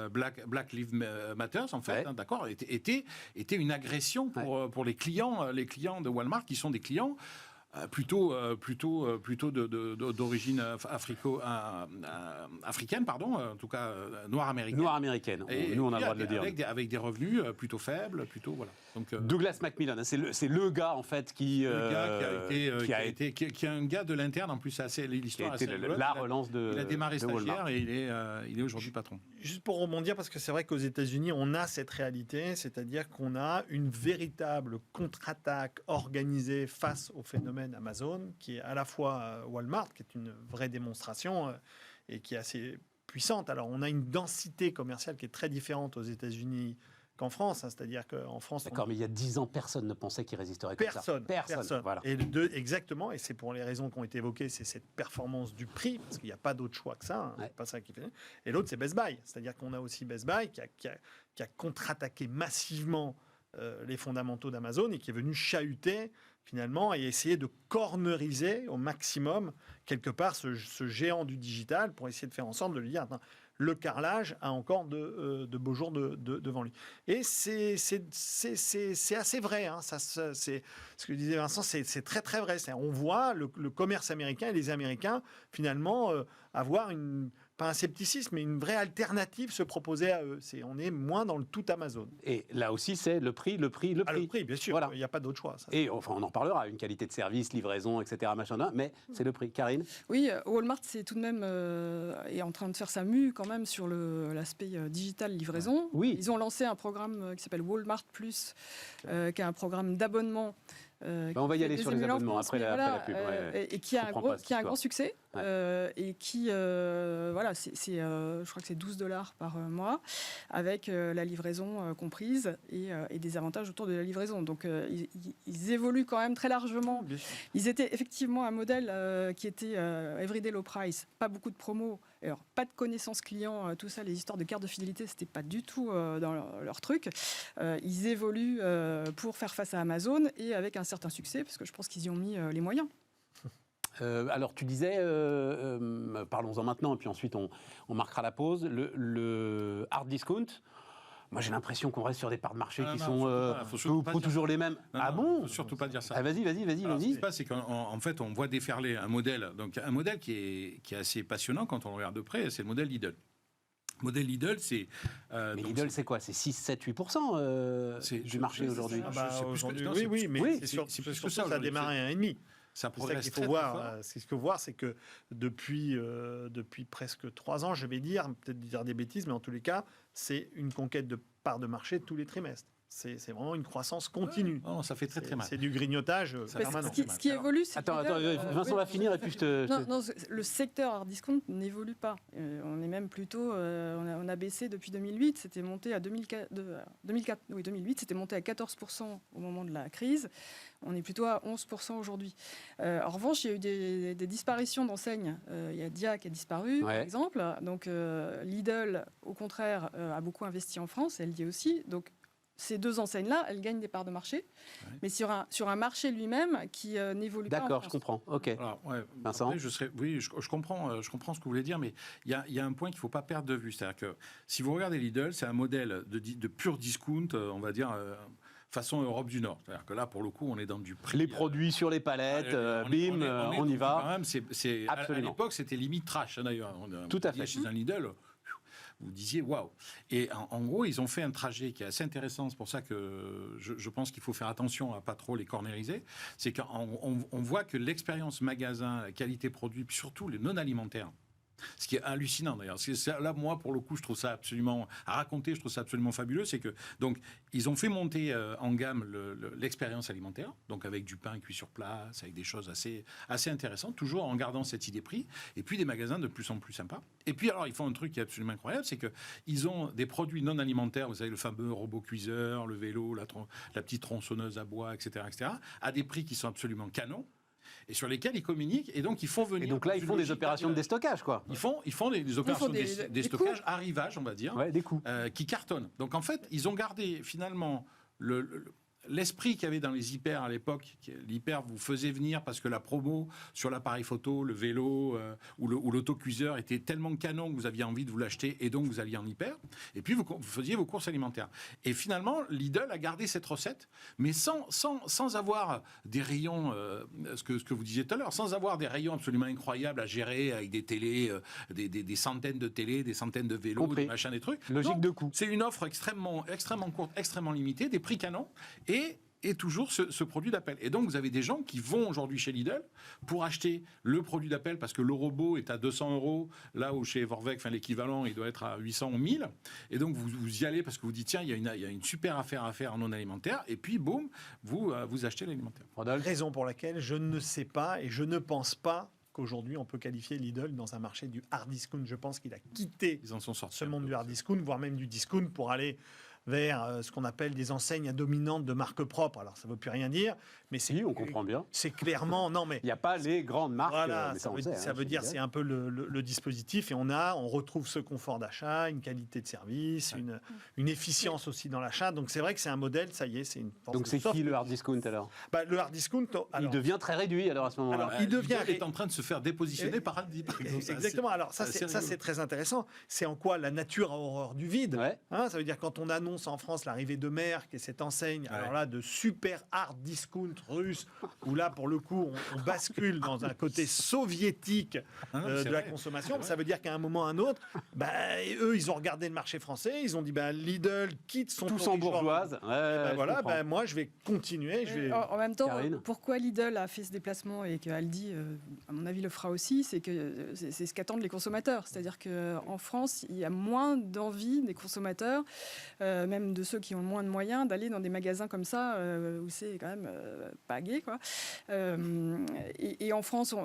Black Lives Matter, en fait, d'accord, était une agression pour les clients de Walmart, qui sont des clients plutôt d'origine africaine, pardon, en tout cas noire américaine. Noire américaine, nous on a le droit de le dire. Avec des revenus plutôt faibles, plutôt, voilà. Donc, Douglas Macmillan, c'est le gars en fait qui est un gars de l'interne, en plus c'est assez l'histoire assez la relance de il a démarré stagiaire et il est aujourd'hui patron. Juste pour rebondir, parce que c'est vrai qu'aux États-Unis on a cette réalité, c'est-à-dire qu'on a une véritable contre-attaque organisée face au phénomène Amazon, qui est à la fois Walmart, qui est une vraie démonstration et qui est assez puissante. Alors on a une densité commerciale qui est très différente aux États-Unis qu'en France. Hein. C'est-à-dire qu'en France, D'accord, mais il y a 10 ans, personne ne pensait qu'il résisterait comme ça. Personne. Voilà. Et exactement, et c'est pour les raisons qui ont été évoquées, c'est cette performance du prix, parce qu'il n'y a pas d'autre choix que ça. Hein, c'est pas ça qui fait. Et l'autre, c'est Best Buy. C'est-à-dire qu'on a aussi Best Buy qui a contre-attaqué massivement les fondamentaux d'Amazon et qui est venu chahuter finalement et essayer de corneriser au maximum quelque part ce géant du digital pour essayer de faire en sorte de lui dire attends, le carrelage a encore de beaux jours devant lui. Et c'est assez vrai. Hein, c'est ce que disait Vincent, c'est très très vrai. On voit le commerce américain et les Américains finalement avoir pas un scepticisme, mais une vraie alternative se proposer à eux. On est moins dans le tout Amazon. Et là aussi, c'est le prix. Le prix, bien sûr. Voilà. Il n'y a pas d'autre choix. Ça. Et enfin, on en parlera, une qualité de service, livraison, etc. Machin, mais c'est le prix. Karine ? Oui, Walmart, c'est tout de même est en train de faire sa mue quand même sur l'aspect digital livraison. Oui. Ils ont lancé un programme qui s'appelle Walmart Plus, qui est un programme d'abonnement. On va y aller sur les abonnements après la pub. Et qui a un gros succès. Et qui, je crois que c'est $12 par mois, avec la livraison comprise et des avantages autour de la livraison. Donc, ils évoluent quand même très largement. Ils étaient effectivement un modèle qui était everyday low price, pas beaucoup de promos, alors pas de connaissances clients, tout ça, les histoires de carte de fidélité, c'était pas du tout dans leur truc. Ils évoluent pour faire face à Amazon et avec un certain succès, parce que je pense qu'ils y ont mis les moyens. Alors, tu disais, parlons-en maintenant, et puis ensuite on marquera la pause, le hard discount. Moi, j'ai l'impression qu'on reste sur des parts de marché qui sont toujours les mêmes. Bon, faut surtout pas dire ça. Vas-y. Ce qui se passe, c'est qu'en fait, on voit déferler un modèle qui est assez passionnant quand on le regarde de près, c'est le modèle Lidl. Le modèle Lidl, c'est... mais Lidl, c'est quoi ? C'est 6, 7, 8% du marché aujourd'hui. Oui, mais c'est plus que ça. Ça a démarré à 1,5. Ça c'est ça qu'il faut voir. Ce qu'il faut voir, c'est que depuis presque 3 ans, je vais peut-être dire des bêtises, mais en tous les cas, c'est une conquête de parts de marché tous les trimestres. C'est vraiment une croissance continue. Non, ça fait très très mal. C'est du grignotage permanent. Ce qui évolue, c'est... Attends, Vincent va finir et puis je te... Non, le secteur hard discount n'évolue pas. On est même plutôt... on a baissé depuis 2008, c'était monté à 2008, c'était monté à 14% au moment de la crise. On est plutôt à 11% aujourd'hui. En revanche, il y a eu des disparitions d'enseignes. Il y a Dia qui a disparu, par exemple. Donc Lidl, au contraire, a beaucoup investi en France, elle y est aussi. Donc ces deux enseignes-là, elles gagnent des parts de marché, mais sur un marché lui-même qui n'évolue pas. D'accord, je comprends. Ok. Alors, Vincent, après, je comprends ce que vous voulez dire, mais il y a un point qu'il ne faut pas perdre de vue. C'est-à-dire que si vous regardez Lidl, c'est un modèle de pur discount, on va dire... façon Europe du Nord. C'est-à-dire que là, pour le coup, on est dans du prix. Les produits sur les palettes, bim, on y va. Quand même, à l'époque, c'était limite trash, d'ailleurs. Tout à fait. Chez un Lidl, vous disiez waouh. Et en gros, ils ont fait un trajet qui est assez intéressant. C'est pour ça que je pense qu'il faut faire attention à pas trop les cornériser. C'est qu'on voit que l'expérience magasin, la qualité produit, puis surtout les non alimentaires. Ce qui est hallucinant d'ailleurs. Là, moi, pour le coup, je trouve ça absolument à raconter. Je trouve ça absolument fabuleux. C'est que donc ils ont fait monter en gamme l'expérience alimentaire, donc avec du pain cuit sur place, avec des choses assez intéressantes, toujours en gardant cette idée prix. Et puis des magasins de plus en plus sympas. Et puis alors, ils font un truc qui est absolument incroyable, c'est que ils ont des produits non alimentaires. Vous savez, le fameux robot cuiseur, le vélo, la petite tronçonneuse à bois, etc., à des prix qui sont absolument canons. Et sur lesquels ils communiquent, et donc ils font venir... Et donc là, ils font des opérations de déstockage, quoi. Ils font des opérations de déstockage, arrivage, on va dire, des coûts. Qui cartonnent. Donc en fait, ils ont gardé finalement l'esprit qu'il y avait dans les hyper à l'époque. L'hyper vous faisait venir parce que la promo sur l'appareil photo, le vélo ou l'autocuiseur était tellement canon que vous aviez envie de vous l'acheter et donc vous alliez en hyper. Et puis vous faisiez vos courses alimentaires. Et finalement, Lidl a gardé cette recette, mais sans avoir des rayons, ce que vous disiez tout à l'heure, sans avoir des rayons absolument incroyables à gérer avec des télés, des centaines de télés, des centaines de vélos, des machins, des trucs. Logique de coût. C'est une offre extrêmement courte, extrêmement limitée, des prix canons et toujours ce produit d'appel. Et donc, vous avez des gens qui vont aujourd'hui chez Lidl pour acheter le produit d'appel parce que le robot est à 200 €, là où chez Vorwerk, l'équivalent, il doit être à 800 ou 1000. Et donc, vous y allez parce que vous dites, tiens, il y a une super affaire à faire en non alimentaire. Et puis, boum, vous achetez l'alimentaire. Raison pour laquelle je ne sais pas et je ne pense pas qu'aujourd'hui, on peut qualifier Lidl dans un marché du hard discount. Je pense qu'il a quitté ce monde du hard discount, voire même du discount, pour aller vers ce qu'on appelle des enseignes à dominante de marque propre. Alors, ça ne veut plus rien dire, mais Si, on comprend bien. c'est clairement... Non, mais Il n'y a pas les grandes marques. voilà, mais ça on veut, sait, ça hein, veut dire c'est c'est un peu le dispositif et on retrouve ce confort d'achat, une qualité de service, une efficience aussi dans l'achat. Donc c'est vrai que c'est un modèle, ça y est, c'est une force Donc de c'est soft. qui le hard discount alors? Le hard discount, Il devient très réduit alors à ce moment-là. Alors, il devient- Lidl est en train de se faire dépositionner par Aldi, par exemple. Exactement. Alors ça, c'est c'est rigolo. très intéressant. C'est en quoi la nature a horreur du vide. Ouais. Hein, ça veut dire quand on annonce en France l'arrivée de Merck et cette enseigne, alors là, de super hard discount russe, où là, pour le coup, on bascule dans un côté soviétique Ah non, de c'est la vrai. consommation. Ça veut dire qu'à un moment ou à un autre, eux, ils ont regardé le marché français, ils ont dit, Lidl quitte son Tous en bourgeoise. Ouais, je voilà, comprends. moi, je vais continuer. En même temps, Karine pourquoi Lidl a fait ce déplacement et que Aldi, à mon avis, le fera aussi, c'est que c'est ce qu'attendent les consommateurs. C'est-à-dire qu'en France, il y a moins d'envie des consommateurs, même de ceux qui ont moins de moyens, d'aller dans des magasins comme ça, où c'est quand même pas gai, quoi. Et en France,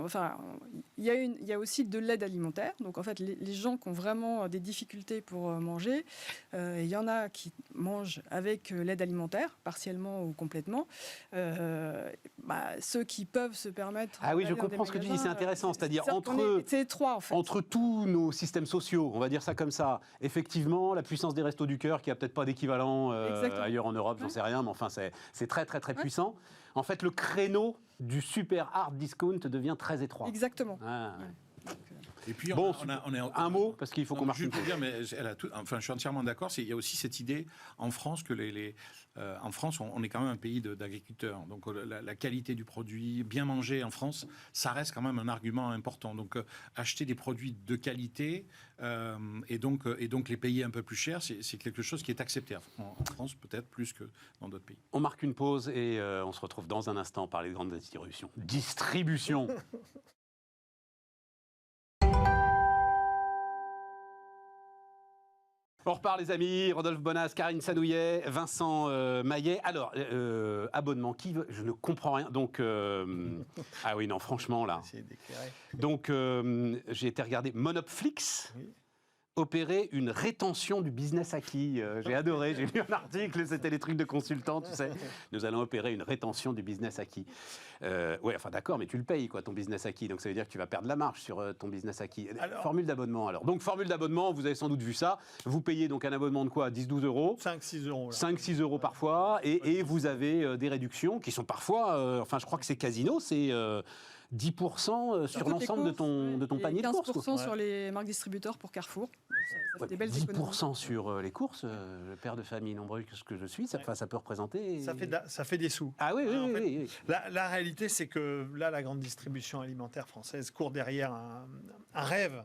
il y a aussi de l'aide alimentaire. Donc, en fait, les gens qui ont vraiment des difficultés pour manger, il y en a qui mangent avec l'aide alimentaire, partiellement ou complètement. Ceux qui peuvent se permettre... Ah oui, je d'aller dans des comprends ce que tu dis, magasins, c'est intéressant. C'est-à-dire c'est étroit, en fait. entre tous nos systèmes sociaux, on va dire ça comme ça, effectivement, la puissance des Restos du Cœur, qui a peut-être pas d'équivalent Exactement. ailleurs en Europe, j'en sais rien, mais enfin, c'est très, très, très puissant. En fait, le créneau du super hard discount devient très étroit. Exactement. Ah, ouais. Et puis, Bon, on est un mot, parce qu'il faut qu'on marque Je une peux pause. dire, mais je suis entièrement d'accord. Il y a aussi cette idée en France que en France, on est quand même un pays d'agriculteurs. Donc la qualité du produit, bien manger en France, ça reste quand même un argument important. Donc acheter des produits de qualité et donc les payer un peu plus cher, c'est quelque chose qui est accepté en France peut-être plus que dans d'autres pays. On marque une pause et on se retrouve dans un instant par les grandes distributions. Distribution. On repart les amis, Rodolphe Bonas, Karine Sanouillet, Vincent Maillet. Alors, abonnement, qui veut? Je ne comprends rien. Donc, ah oui, non, franchement, là. Essayer d'éclairer. Donc, j'ai été regarder Monopflix. Oui. Opérer une rétention du business acquis. J'ai adoré, j'ai lu un article, c'était les trucs de consultants, tu sais. Nous allons opérer une rétention du business acquis. Ouais, enfin d'accord, mais tu le payes, quoi, ton business acquis. Donc ça veut dire que tu vas perdre la marge sur ton business acquis. Formule d'abonnement, alors. Donc, formule d'abonnement, vous avez sans doute vu ça. Vous payez donc un abonnement de quoi? 10-12 euros. 5-6 euros. Là. 5-6 euros parfois. Et vous avez des réductions qui sont parfois, enfin je crois que c'est Casino, c'est 10% sur l'ensemble de ton panier de courses. 15% quoi. sur les marques distributeurs pour Carrefour. Ça fait Ouais, des belles 10% économies. sur les courses, le père de famille nombreux que je suis, ça peut représenter... Ça fait des sous. Ah oui, oui, En oui, fait, oui, oui. La réalité, c'est que là, la grande distribution alimentaire française court derrière un rêve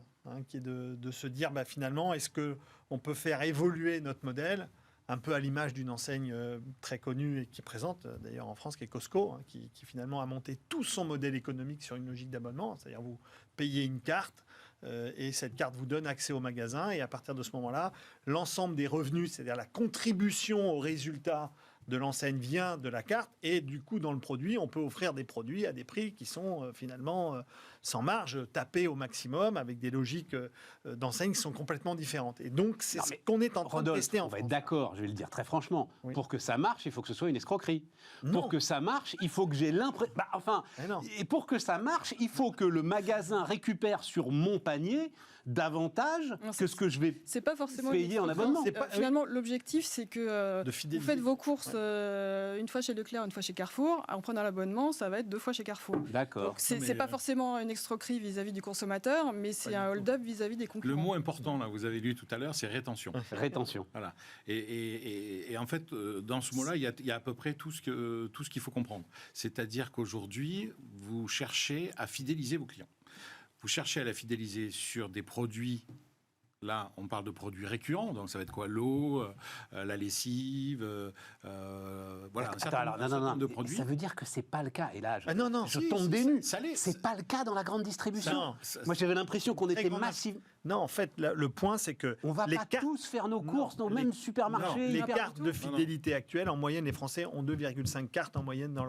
qui est de se dire, finalement, est-ce qu'on peut faire évoluer notre modèle un peu à l'image d'une enseigne très connue et qui est présente d'ailleurs en France, qui est Costco, qui finalement a monté tout son modèle économique sur une logique d'abonnement. C'est-à-dire vous payez une carte et cette carte vous donne accès au magasin et à partir de ce moment-là, l'ensemble des revenus, c'est-à-dire la contribution au résultat de l'enseigne vient de la carte et du coup dans le produit, on peut offrir des produits à des prix qui sont finalement sans marge, tapés au maximum avec des logiques d'enseigne qui sont complètement différentes. Et donc c'est ce qu'on est en train de Rodolphe, tester en on va France. être d'accord, je vais le dire très franchement. Oui. Pour que ça marche, il faut que ce soit une escroquerie. Non. Pour que ça marche, il faut que j'ai l'impression... Mais non. et pour que ça marche, il faut que le magasin récupère sur mon panier davantage Non, que ce que je vais C'est pas forcément payer une en escroquerie. abonnement. C'est pas- Finalement, l'objectif, c'est que De vous fidéliser. faites vos courses une fois chez Leclerc, une fois chez Carrefour. En prenant l'abonnement, ça va être 2 fois chez Carrefour. D'accord. C'est mais, c'est pas forcément une escroquerie vis-à-vis du consommateur, mais c'est un hold-up vis-à-vis des Le concurrents. mot important, là, vous avez lu tout à l'heure, c'est rétention. Rétention. Voilà. Et en fait, dans ce mot-là, il y a à peu près tout ce qu'il faut comprendre. C'est-à-dire qu'aujourd'hui, vous cherchez à fidéliser vos clients. Vous cherchez à la fidéliser sur des produits. Là, on parle de produits récurrents, donc ça va être quoi? L'eau, la lessive, voilà, un Attends, certain alors, nombre de produits. ça veut dire que c'est pas le cas. Et là, Ah non, non. je Si, tombe si, des nues. ça l'est. C'est pas le cas dans la grande distribution. Non. Moi, j'avais l'impression qu'on Très était grande- massif. Non, en fait, le point, c'est que On va les pas cartes... tous faire nos courses dans le les- même supermarché. Non, les hyper- cartes de fidélité actuelles, en moyenne, les Français ont 2,5 cartes en moyenne dans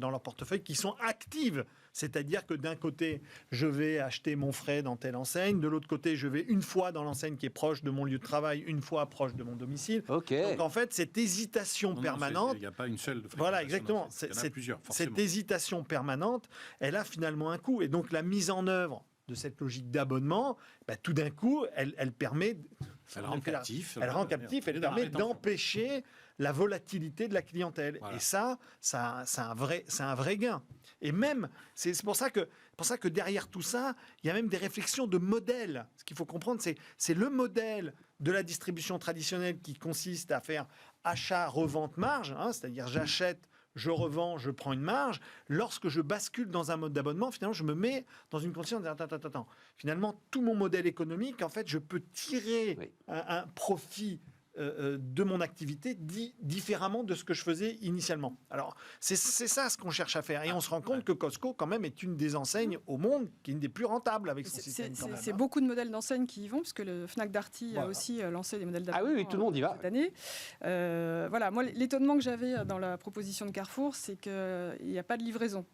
leur portefeuille qui sont actives. C'est-à-dire que d'un côté, je vais acheter mon frais dans telle enseigne, de l'autre côté, je vais une fois dans l'enseigne qui est proche de mon lieu de travail, une fois proche de mon domicile. Ok. Donc en fait, cette hésitation permanente... Il n'y a pas une seule. Voilà, exactement. En fait. Il y en a plusieurs, forcément. Cette hésitation permanente, elle a finalement un coût. Et donc la mise en œuvre de cette logique d'abonnement, tout d'un coup, elle permet... Elle rend captif. Elle rend captif, elle permet d'empêcher la volatilité de la clientèle. Voilà. Et ça, c'est un vrai gain. Et même, c'est pour ça que derrière tout ça, il y a même des réflexions de modèle. Ce qu'il faut comprendre, c'est le modèle de la distribution traditionnelle qui consiste à faire achat, revente, marge, c'est-à-dire j'achète, je revends, je prends une marge. Lorsque je bascule dans un mode d'abonnement, finalement, je me mets dans une condition de dire attends. Finalement, tout mon modèle économique, en fait, je peux tirer un profit de mon activité différemment de ce que je faisais initialement. Alors, c'est ça ce qu'on cherche à faire. Et on se rend compte que Costco, quand même, est une des enseignes au monde qui est une des plus rentables avec son système. C'est beaucoup de modèles d'enseignes qui y vont, puisque le Fnac Darty a aussi lancé des modèles d'abonnement. Ah oui, tout le monde y va. Cette année. Voilà, moi, l'étonnement que j'avais dans la proposition de Carrefour, c'est qu'il n'y a pas de livraison.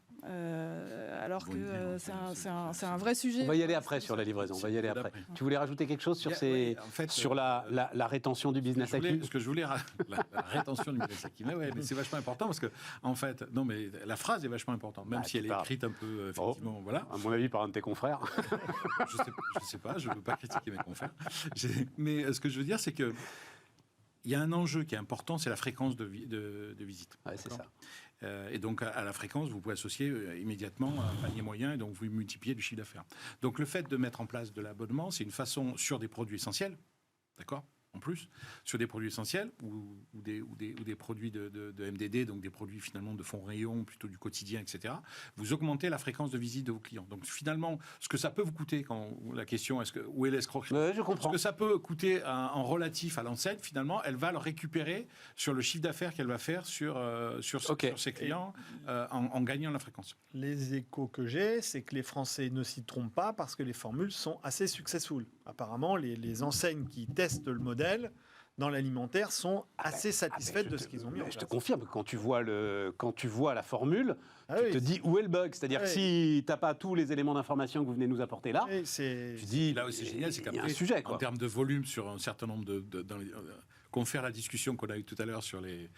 Alors que c'est un vrai sujet. On va y aller après sur la livraison. On va y aller après. Tu voulais rajouter quelque chose sur, sur la rétention du business acquis? Ce que je voulais, la rétention du business acquis. Mais c'est vachement important parce que, en fait, non, mais la phrase est vachement importante, même si elle est écrite un peu, effectivement, voilà. À mon avis, par un de tes confrères. Je sais pas, je ne veux pas critiquer mes confrères. Mais ce que je veux dire, c'est que il y a un enjeu qui est important, c'est la fréquence de visite. Ouais, c'est ça. Et donc, à la fréquence, vous pouvez associer immédiatement un panier moyen et donc vous multipliez du chiffre d'affaires. Donc, le fait de mettre en place de l'abonnement, c'est une façon sur des produits essentiels, d'accord ? En plus, sur des produits essentiels ou des produits de MDD, donc des produits finalement de fond rayon, plutôt du quotidien, etc., vous augmentez la fréquence de visite de vos clients. Donc finalement, ce que ça peut vous coûter, quand la question où est l'escroquerie, je comprends. Ce que ça peut coûter en relatif à l'enseigne, finalement, elle va le récupérer sur le chiffre d'affaires qu'elle va faire sur ses clients en gagnant la fréquence. Les échos que j'ai, c'est que les Français ne s'y trompent pas parce que les formules sont assez successful. Apparemment, les enseignes qui testent le modèle dans l'alimentaire sont assez satisfaites de ce qu'ils ont mis en place. Je te confirme que quand tu vois la formule, tu te dis où est le bug. C'est-à-dire que si tu n'as pas tous les éléments d'information que vous venez nous apporter là, tu dis là où c'est génial, c'est qu'il y a un sujet. En termes de volume sur un certain nombre confère la discussion qu'on a eue tout à l'heure sur les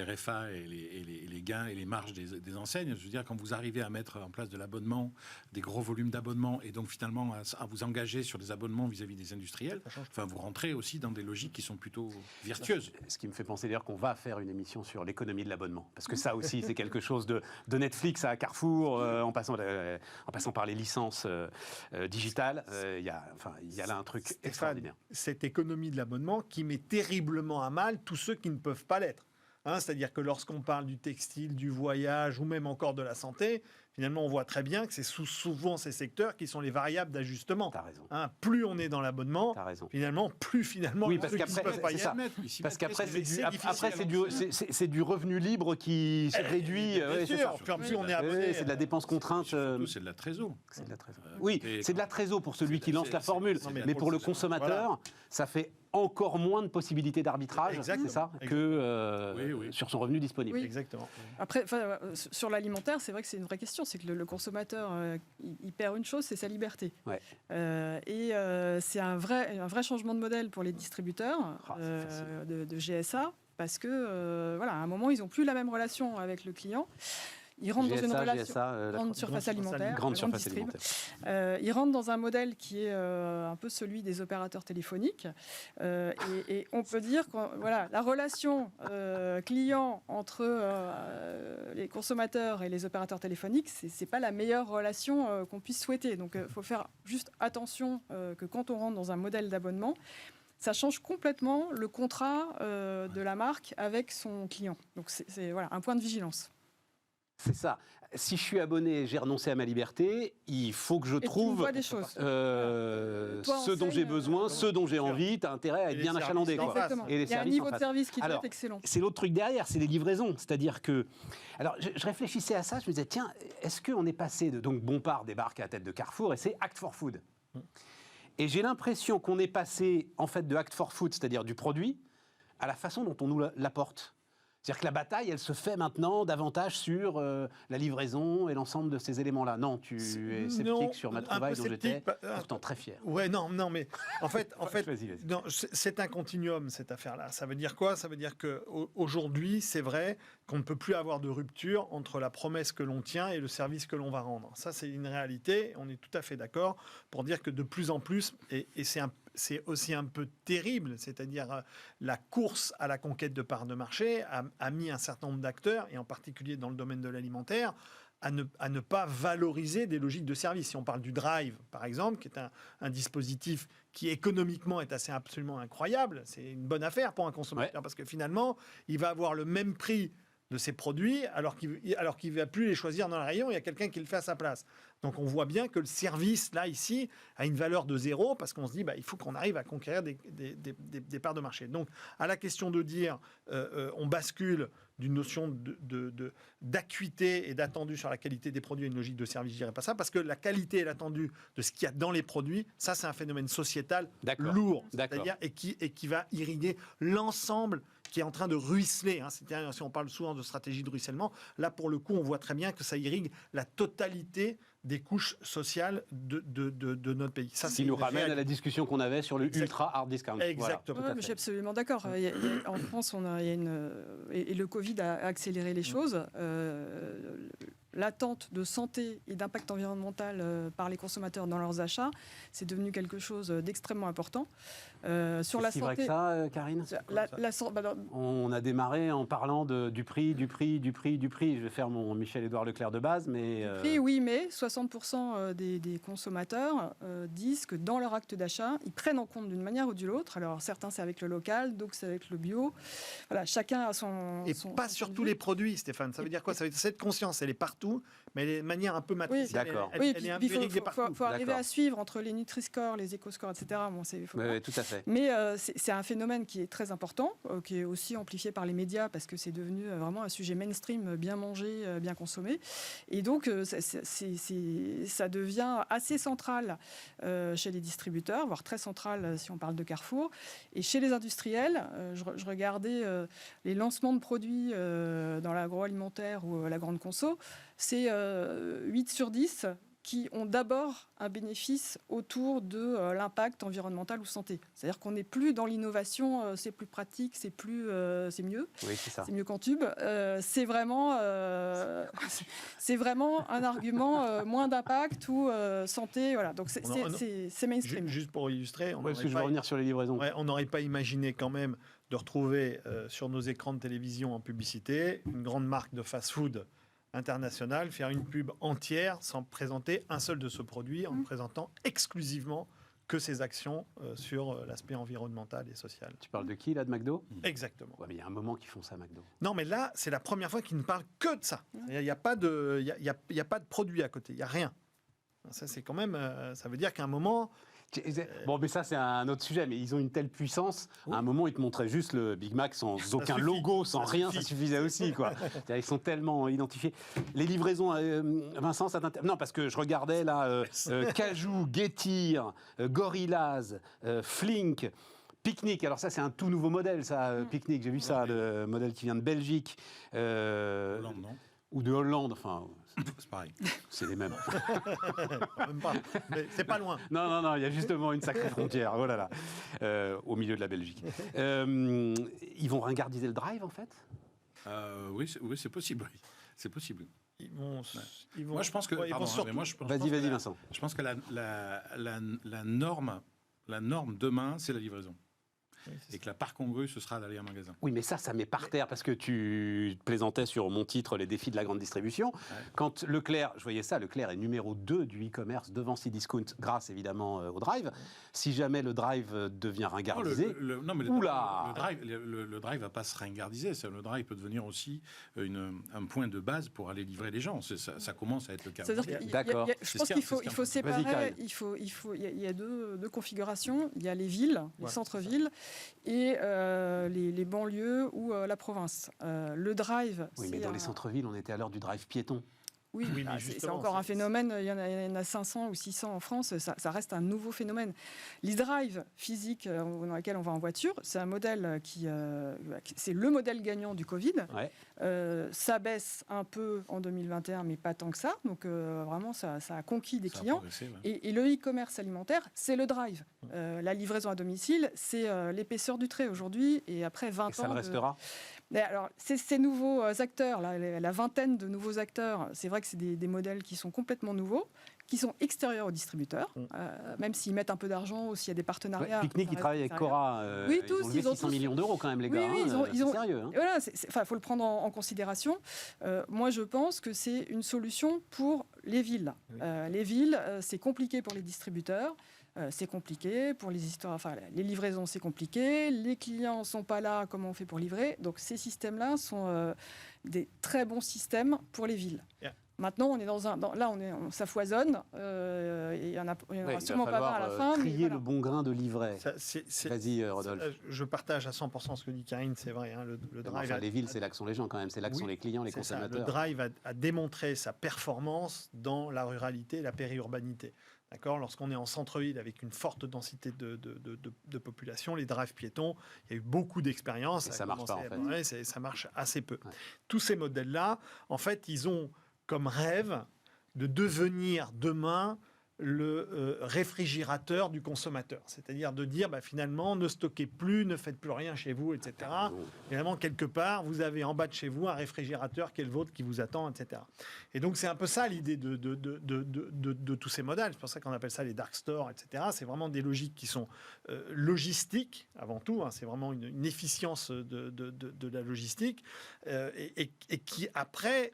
RFA et les gains et les marges des enseignes. Je veux dire, quand vous arrivez à mettre en place de l'abonnement, des gros volumes d'abonnement, et donc finalement à vous engager sur des abonnements vis-à-vis des industriels, vous rentrez aussi dans des logiques qui sont plutôt vertueuses. Ce qui me fait penser d'ailleurs qu'on va faire une émission sur l'économie de l'abonnement. Parce que ça aussi, c'est quelque chose de Netflix à Carrefour, en passant par les licences digitales. Il y a là un truc extraordinaire. Cette économie de l'abonnement qui met terriblement à mal tous ceux qui ne peuvent pas l'être. C'est-à-dire que lorsqu'on parle du textile, du voyage ou même encore de la santé, finalement on voit très bien que c'est souvent ces secteurs qui sont les variables d'ajustement. T'as raison. Plus on est dans l'abonnement, finalement, oui, parce qu'après, c'est ça. Parce qu'après, c'est du revenu libre qui se réduit. Bien sûr, plus on est abonné. C'est de la dépense contrainte. C'est de la trésor. Oui, c'est de la trésor pour celui qui lance la formule. Mais pour le consommateur, ça fait encore moins de possibilités d'arbitrage, c'est ça, que sur son revenu disponible. Oui. Exactement. Après, sur l'alimentaire, c'est vrai que c'est une vraie question. C'est que le consommateur, il perd une chose, c'est sa liberté. Ouais. C'est un vrai changement de modèle pour les distributeurs de GSA, parce que à un moment, ils n'ont plus la même relation avec le client. Ils rentrent dans une relation grande surface alimentaire. Ils rentrent dans un modèle qui est un peu celui des opérateurs téléphoniques. Et on peut dire que la relation client entre les consommateurs et les opérateurs téléphoniques, c'est pas la meilleure relation qu'on puisse souhaiter. Donc il faut faire juste attention que quand on rentre dans un modèle d'abonnement, ça change complètement le contrat de la marque avec son client. Donc c'est un point de vigilance. C'est ça. Si je suis abonné, j'ai renoncé à ma liberté, il faut que je trouve ce dont j'ai besoin, ce dont j'ai envie. Tu as intérêt à être bien achalandé. Exactement. Et il y a un niveau de service qui doit être excellent. C'est l'autre truc derrière, c'est les livraisons. C'est-à-dire que... Alors, je réfléchissais à ça, je me disais, tiens, est-ce qu'on est passé de... Donc, Bompard débarque à la tête de Carrefour et c'est Act for Food. Et j'ai l'impression qu'on est passé, en fait, de Act for Food, c'est-à-dire du produit, à la façon dont on nous l'apporte. C'est-à-dire que la bataille, elle se fait maintenant davantage sur la livraison et l'ensemble de ces éléments-là. Non, tu es sceptique Non, sur ma un peu trouvaille dont j'étais sceptique, pourtant très fier. Ouais, non, mais en fait, Vas-y. non, c'est un continuum cette affaire-là. Ça veut dire quoi? Ça veut dire qu'aujourd'hui, c'est vrai qu'on ne peut plus avoir de rupture entre la promesse que l'on tient et le service que l'on va rendre. Ça, c'est une réalité. On est tout à fait d'accord pour dire que de plus en plus, et c'est aussi un peu terrible, c'est-à-dire la course à la conquête de parts de marché a mis un certain nombre d'acteurs, et en particulier dans le domaine de l'alimentaire, à ne pas valoriser des logiques de service. Si on parle du drive, par exemple, qui est un dispositif qui économiquement est absolument incroyable, c'est une bonne affaire pour un consommateur, parce que finalement, il va avoir le même prix de ses produits alors qu'il ne va plus les choisir dans le rayon, il y a quelqu'un qui le fait à sa place. Donc on voit bien que le service, là, ici, a une valeur de 0 parce qu'on se dit il faut qu'on arrive à conquérir des parts de marché. Donc à la question de dire on bascule d'une notion d'acuité et d'attendu sur la qualité des produits à une logique de service, je dirais pas ça, parce que la qualité et l'attendu de ce qu'il y a dans les produits, ça c'est un phénomène sociétal lourd, c'est-à-dire et qui va irriguer l'ensemble qui est en train de ruisseler. C'est-à-dire, si on parle souvent de stratégie de ruissellement, là pour le coup on voit très bien que ça irrigue la totalité des couches sociales de notre pays. Ça, ce qui nous ramène à la discussion qu'on avait sur le ultra hard discount. Exactement. Voilà, je suis absolument d'accord. En France, et le Covid a accéléré les choses. L'attente de santé et d'impact environnemental par les consommateurs dans leurs achats, c'est devenu quelque chose d'extrêmement important. Sur la santé, vrai que ça, Karine On a démarré en parlant du prix. Je vais faire mon Michel-Édouard Leclerc de base, mais... Prix, oui, mais 60% des consommateurs disent que dans leur acte d'achat, ils prennent en compte d'une manière ou d'une autre. Alors certains, c'est avec le local, d'autres, c'est avec le bio. Voilà, chacun a son... Et pas sur tous les produits, Stéphane. Ça veut dire quoi? Ça veut dire cette conscience, elle est partout, mais elle est de manière un peu matricielle. Oui, d'accord. Elle est empirique partout. Il faut arriver à suivre entre les Nutri-Score, les Eco-Score, etc. Bon, oui, tout à fait. Mais c'est un phénomène qui est très important, qui est aussi amplifié par les médias, parce que c'est devenu vraiment un sujet mainstream, bien mangé, bien consommé. Et donc, ça devient assez central chez les distributeurs, voire très central si on parle de Carrefour. Et chez les industriels, je regardais les lancements de produits dans l'agroalimentaire ou la grande conso, c'est 8 sur 10 qui ont d'abord un bénéfice autour de l'impact environnemental ou santé. C'est-à-dire qu'on n'est plus dans l'innovation, c'est plus pratique, c'est mieux. Oui, c'est ça. C'est mieux qu'en tube. C'est vraiment un argument moins d'impact ou santé. Voilà. Donc c'est mainstream. Juste pour illustrer, parce que je veux revenir sur les livraisons. On n'aurait pas imaginé quand même de retrouver sur nos écrans de télévision en publicité une grande marque de fast-food international, faire une pub entière sans présenter un seul de ce produit, en ne présentant exclusivement que ses actions sur l'aspect environnemental et social. Tu parles de qui, là, de McDo? Exactement. Ouais, mais il y a un moment qu'ils font ça, McDo. Non, mais là, c'est la première fois qu'ils ne parlent que de ça. Il n'y a pas de produit à côté, il n'y a rien. Ça, c'est quand même... ça veut dire qu'à un moment... Bon, mais ça, c'est un autre sujet. Mais ils ont une telle puissance. À un moment, ils te montraient juste le Big Mac sans aucun logo, sans rien. Ça suffisait aussi, quoi. Ils sont tellement identifiés. Les livraisons, Vincent, ça t'intéresse? Non, parce que je regardais là, Cajou, Getir, Gorillaz, Flink, Picnic. Alors ça, c'est un tout nouveau modèle, ça, Picnic. J'ai vu ça, le modèle qui vient de Belgique. Hollande, non? Ou de Hollande, enfin... C'est pareil. C'est les mêmes. Même pas. Mais c'est pas loin. Non, il y a justement une sacrée frontière. Oh là là. Au milieu de la Belgique. Ils vont ringardiser le drive, en fait? Oui, c'est possible. Oui. C'est possible. Ils vont... Moi, je pense que... Vas-y, Vincent. Je pense que la norme demain, c'est la livraison. Oui, et que la part congrue, ce sera d'aller en magasin. Oui, mais ça met par terre, parce que tu plaisantais sur mon titre les défis de la grande distribution. Ouais. Quand Leclerc, je voyais ça, Leclerc est numéro 2 du e-commerce devant Cdiscount, grâce évidemment au drive. Si jamais le drive devient ringardisé, le drive va pas se ringardiser. Le drive peut devenir aussi un point de base pour aller livrer les gens. Ça commence à être le cas. D'accord. Je pense qu'il faut séparer. Il y a deux configurations. Il y a les villes, les centres-villes, et les banlieues ou la province. Le drive... Oui, mais dans les centres-villes, on était à l'heure du drive piéton. Oui, Oui, mais c'est justement, encore un phénomène. Il y en a 500 ou 600 en France. Ça reste un nouveau phénomène. L'e-drive physique dans lequel on va en voiture, c'est un modèle c'est le modèle gagnant du Covid. Ouais. Ça baisse un peu en 2021, mais pas tant que ça. Donc vraiment, ça a conquis des Ça a clients. progressé, ouais. Et le e-commerce alimentaire, c'est le drive. La livraison à domicile, c'est l'épaisseur du trait aujourd'hui. Et après 20 ans... Et ça le restera. Mais alors, ces nouveaux acteurs, la vingtaine de nouveaux acteurs, c'est vrai que c'est des modèles qui sont complètement nouveaux, qui sont extérieurs aux distributeurs, même s'ils mettent un peu d'argent ou s'il y a des partenariats. Picnic, qui travaille avec Cora. Oui, ils tous, ont levé ils ont 600 tous- millions d'euros quand même, les Oui, gars. oui, ils ont- C'est sérieux. Hein. Voilà, il faut le prendre en considération. Moi, je pense que c'est une solution pour les villes. Oui. Les villes, c'est compliqué pour les distributeurs. C'est compliqué pour les histoires. Enfin, les livraisons, c'est compliqué. Les clients sont pas là. Comment on fait pour livrer? Donc, ces systèmes-là sont des très bons systèmes pour les villes. Yeah. Maintenant, on est ça foisonne. Et il y en aura Ouais, sûrement pas 20 à la fin. mais Trier voilà. le bon grain de livret. C'est- Vas-y, Rodolphe. Je partage à 100% ce que dit Karine, c'est vrai. Hein, le drive Enfin, les villes, c'est là que sont les gens quand même. C'est là que sont Oui, les clients, les c'est ça. consommateurs. Le drive a démontré sa performance dans la ruralité et la périurbanité. D'accord. Lorsqu'on est en centre-ville avec une forte densité de population, les drives piétons, il y a eu beaucoup d'expériences. Et ça marche pas, en fait. Ouais, ça marche assez peu. Ouais. Tous ces modèles-là, en fait, ils ont comme rêve de devenir demain le réfrigérateur du consommateur. C'est-à-dire de dire, finalement, ne stockez plus, ne faites plus rien chez vous, etc. Finalement, quelque part, vous avez en bas de chez vous un réfrigérateur qui est le vôtre, qui vous attend, etc. Et donc, c'est un peu ça l'idée de tous ces modèles. C'est pour ça qu'on appelle ça les dark stores, etc. C'est vraiment des logiques qui sont logistiques, avant tout. Hein. C'est vraiment une efficience de la logistique et qui, après,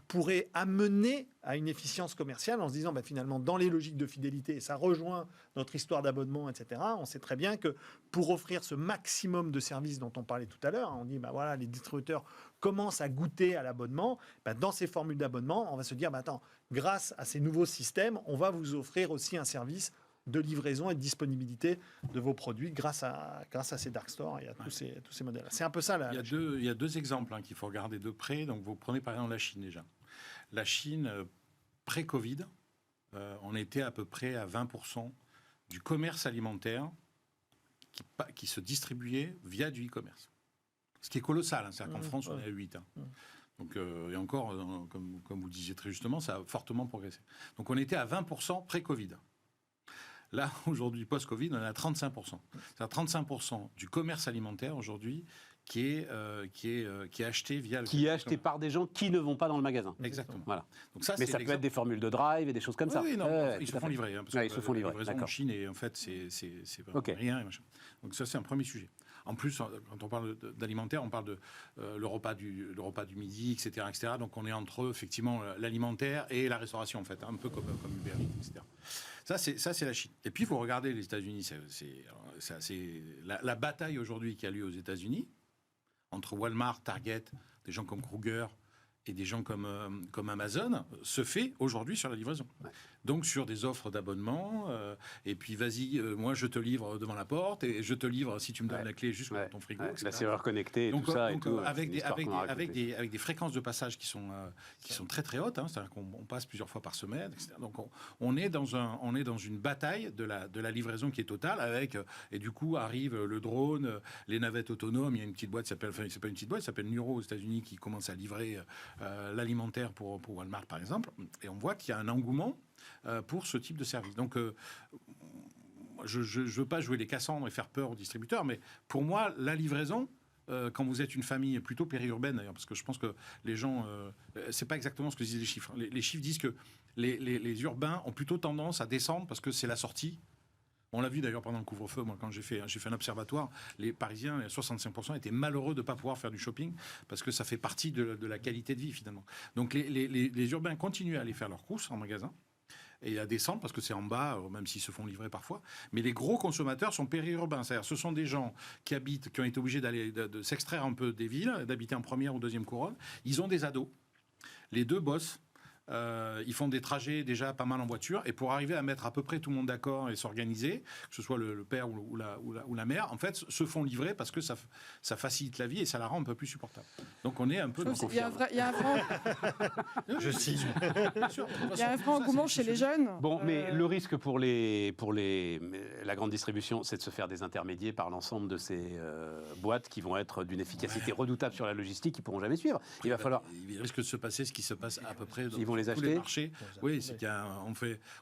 pourrait amener à une efficience commerciale en se disant, finalement, dans les logiques de fidélité, et ça rejoint notre histoire d'abonnement, etc., on sait très bien que pour offrir ce maximum de services dont on parlait tout à l'heure, on dit, voilà, les distributeurs commencent à goûter à l'abonnement. Dans ces formules d'abonnement, on va se dire, attends, grâce à ces nouveaux systèmes, on va vous offrir aussi un service de livraison et de disponibilité de vos produits grâce à ces dark stores et à tous ces modèles. C'est un peu ça. Il y a deux exemples qu'il faut regarder de près. Donc, vous prenez par exemple la Chine déjà. La Chine, pré-Covid, on était à peu près à 20% du commerce alimentaire qui se distribuait via du e-commerce. Ce qui est colossal. C'est-à-dire qu'en France, on est à 8. Donc, et encore, comme vous disiez très justement, ça a fortement progressé. Donc, on était à 20% pré-Covid. Là, aujourd'hui, post-Covid, on est à 35%. C'est-à-dire 35% du commerce alimentaire aujourd'hui qui est acheté via le... Qui est acheté par des gens qui ne vont pas dans le magasin. Exactement. Voilà. Donc ça, Mais ça peut être des formules de drive et des choses comme ça. Oui, non, Ouais, ils tout se à font fait. livrer. Parce Ouais, que ils se font livrer, la livraison en d'accord. Chine, et en fait, c'est vraiment Ok. rien. Et machin. Donc ça, c'est un premier sujet. En plus, quand on parle d'alimentaire, on parle de le repas du midi, etc., etc. Donc on est entre, effectivement, l'alimentaire et la restauration, en fait, un peu comme Uber Eats, etc. Ça, c'est la Chine. Et puis, il faut regarder les États-Unis. C'est la bataille aujourd'hui qui a lieu aux États-Unis entre Walmart, Target, des gens comme Kroger et des gens comme Amazon, se fait aujourd'hui sur la livraison. Ouais. Donc sur des offres d'abonnement, et puis vas-y, moi je te livre devant la porte, et je te livre si tu me donnes la clé juste pour ton frigo, Ouais, etc. la serrure connectée et Donc, tout ça. donc, et tout, avec, c'est une des, histoire avec, qu'on des, a avec, racontée. des, avec des fréquences de passage qui sont très très hautes, hein, c'est-à-dire qu'on passe plusieurs fois par semaine, etc. Donc on est dans une bataille de la livraison qui est totale, avec, et du coup arrive le drone, les navettes autonomes. Il y a une petite boîte, c'est pas une petite boîte, ça s'appelle Nuro aux États-Unis, qui commence à livrer l'alimentaire pour Walmart par exemple, et on voit qu'il y a un engouement pour ce type de service. Donc je ne veux pas jouer les Cassandres et faire peur aux distributeurs, mais pour moi, la livraison, quand vous êtes une famille plutôt périurbaine d'ailleurs, parce que je pense que les gens, c'est pas exactement ce que disent les chiffres. Les chiffres disent que les urbains ont plutôt tendance à descendre parce que c'est la sortie. On l'a vu d'ailleurs pendant le couvre-feu, moi quand j'ai fait un observatoire, les Parisiens, 65% étaient malheureux de ne pas pouvoir faire du shopping parce que ça fait partie de la qualité de vie finalement. Donc les urbains continuent à aller faire leurs courses en magasin et à descendre parce que c'est en bas, même s'ils se font livrer parfois. Mais les gros consommateurs sont périurbains, c'est-à-dire ce sont des gens qui ont été obligés de s'extraire un peu des villes, d'habiter en première ou deuxième couronne. Ils ont des ados. Les deux bossent. ils font des trajets déjà pas mal en voiture, et pour arriver à mettre à peu près tout le monde d'accord et s'organiser, que ce soit le père ou la mère, en fait, se font livrer parce que ça facilite la vie et ça la rend un peu plus supportable. Donc on est un peu dans Il y a un vrai, il y a un vrai- Je signe. il y a un vrai engouement chez les jeunes. Bon, mais le risque pour la grande distribution, c'est de se faire désintermédier par l'ensemble de ces boîtes qui vont être d'une efficacité redoutable sur la logistique, qui pourront jamais suivre. Il va falloir. Il risque de se passer ce qui se passe à peu près dans Ils vont les tous acheter les marchés. Oui, c'est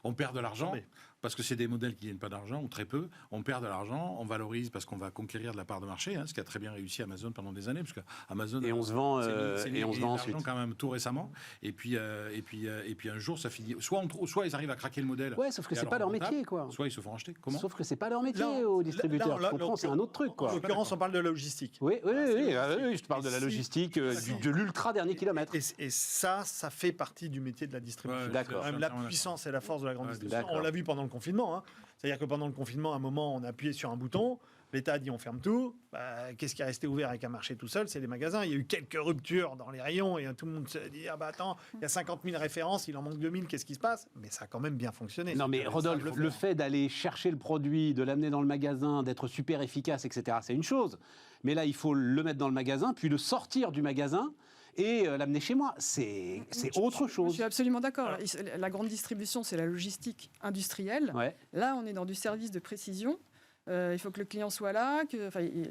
on perd de l'argent. Oui. Parce que c'est des modèles qui ne gagnent pas d'argent, ou très peu. On perd de l'argent, on valorise parce qu'on va conquérir de la part de marché, ce qui a très bien réussi Amazon pendant des années, parce que Amazon Et on se vend, et on se vend l'argent ensuite. quand même tout récemment. Et puis un jour, ça finit. Soit ils arrivent à craquer le modèle. Ouais, sauf que et c'est alors pas leur rentable, métier, quoi. Soit ils se font acheter. Comment? Sauf que c'est pas leur métier Là, aux distributeurs. là, Tu comprends, c'est un autre truc, En quoi. l'occurrence, on parle de la logistique. Oui, je te parle de la logistique, de l'ultra dernier kilomètre. Et ça fait partie du métier de la distribution. Ouais, D'accord. Quand même la puissance et la force de la grande Ouais, distribution. d'accord. On l'a vu pendant le confinement. C'est-à-dire que pendant le confinement, à un moment, on a appuyé sur un bouton, l'État a dit on ferme tout. Qu'est-ce qui est resté ouvert avec un marché tout seul? C'est les magasins. Il y a eu quelques ruptures dans les rayons et tout le monde se dit attends, il y a 50 000 références, il en manque 2 000, qu'est-ce qui se passe? Mais ça a quand même bien fonctionné. Non, mais Rodolphe, le fait d'aller chercher le produit, de l'amener dans le magasin, d'être super efficace, etc., c'est une chose. Mais là, il faut le mettre dans le magasin, puis le sortir du magasin et l'amener chez moi. C'est autre Je chose. suis absolument d'accord. La grande distribution, c'est la logistique industrielle. Ouais. Là, on est dans du service de précision. Il faut que le client soit là.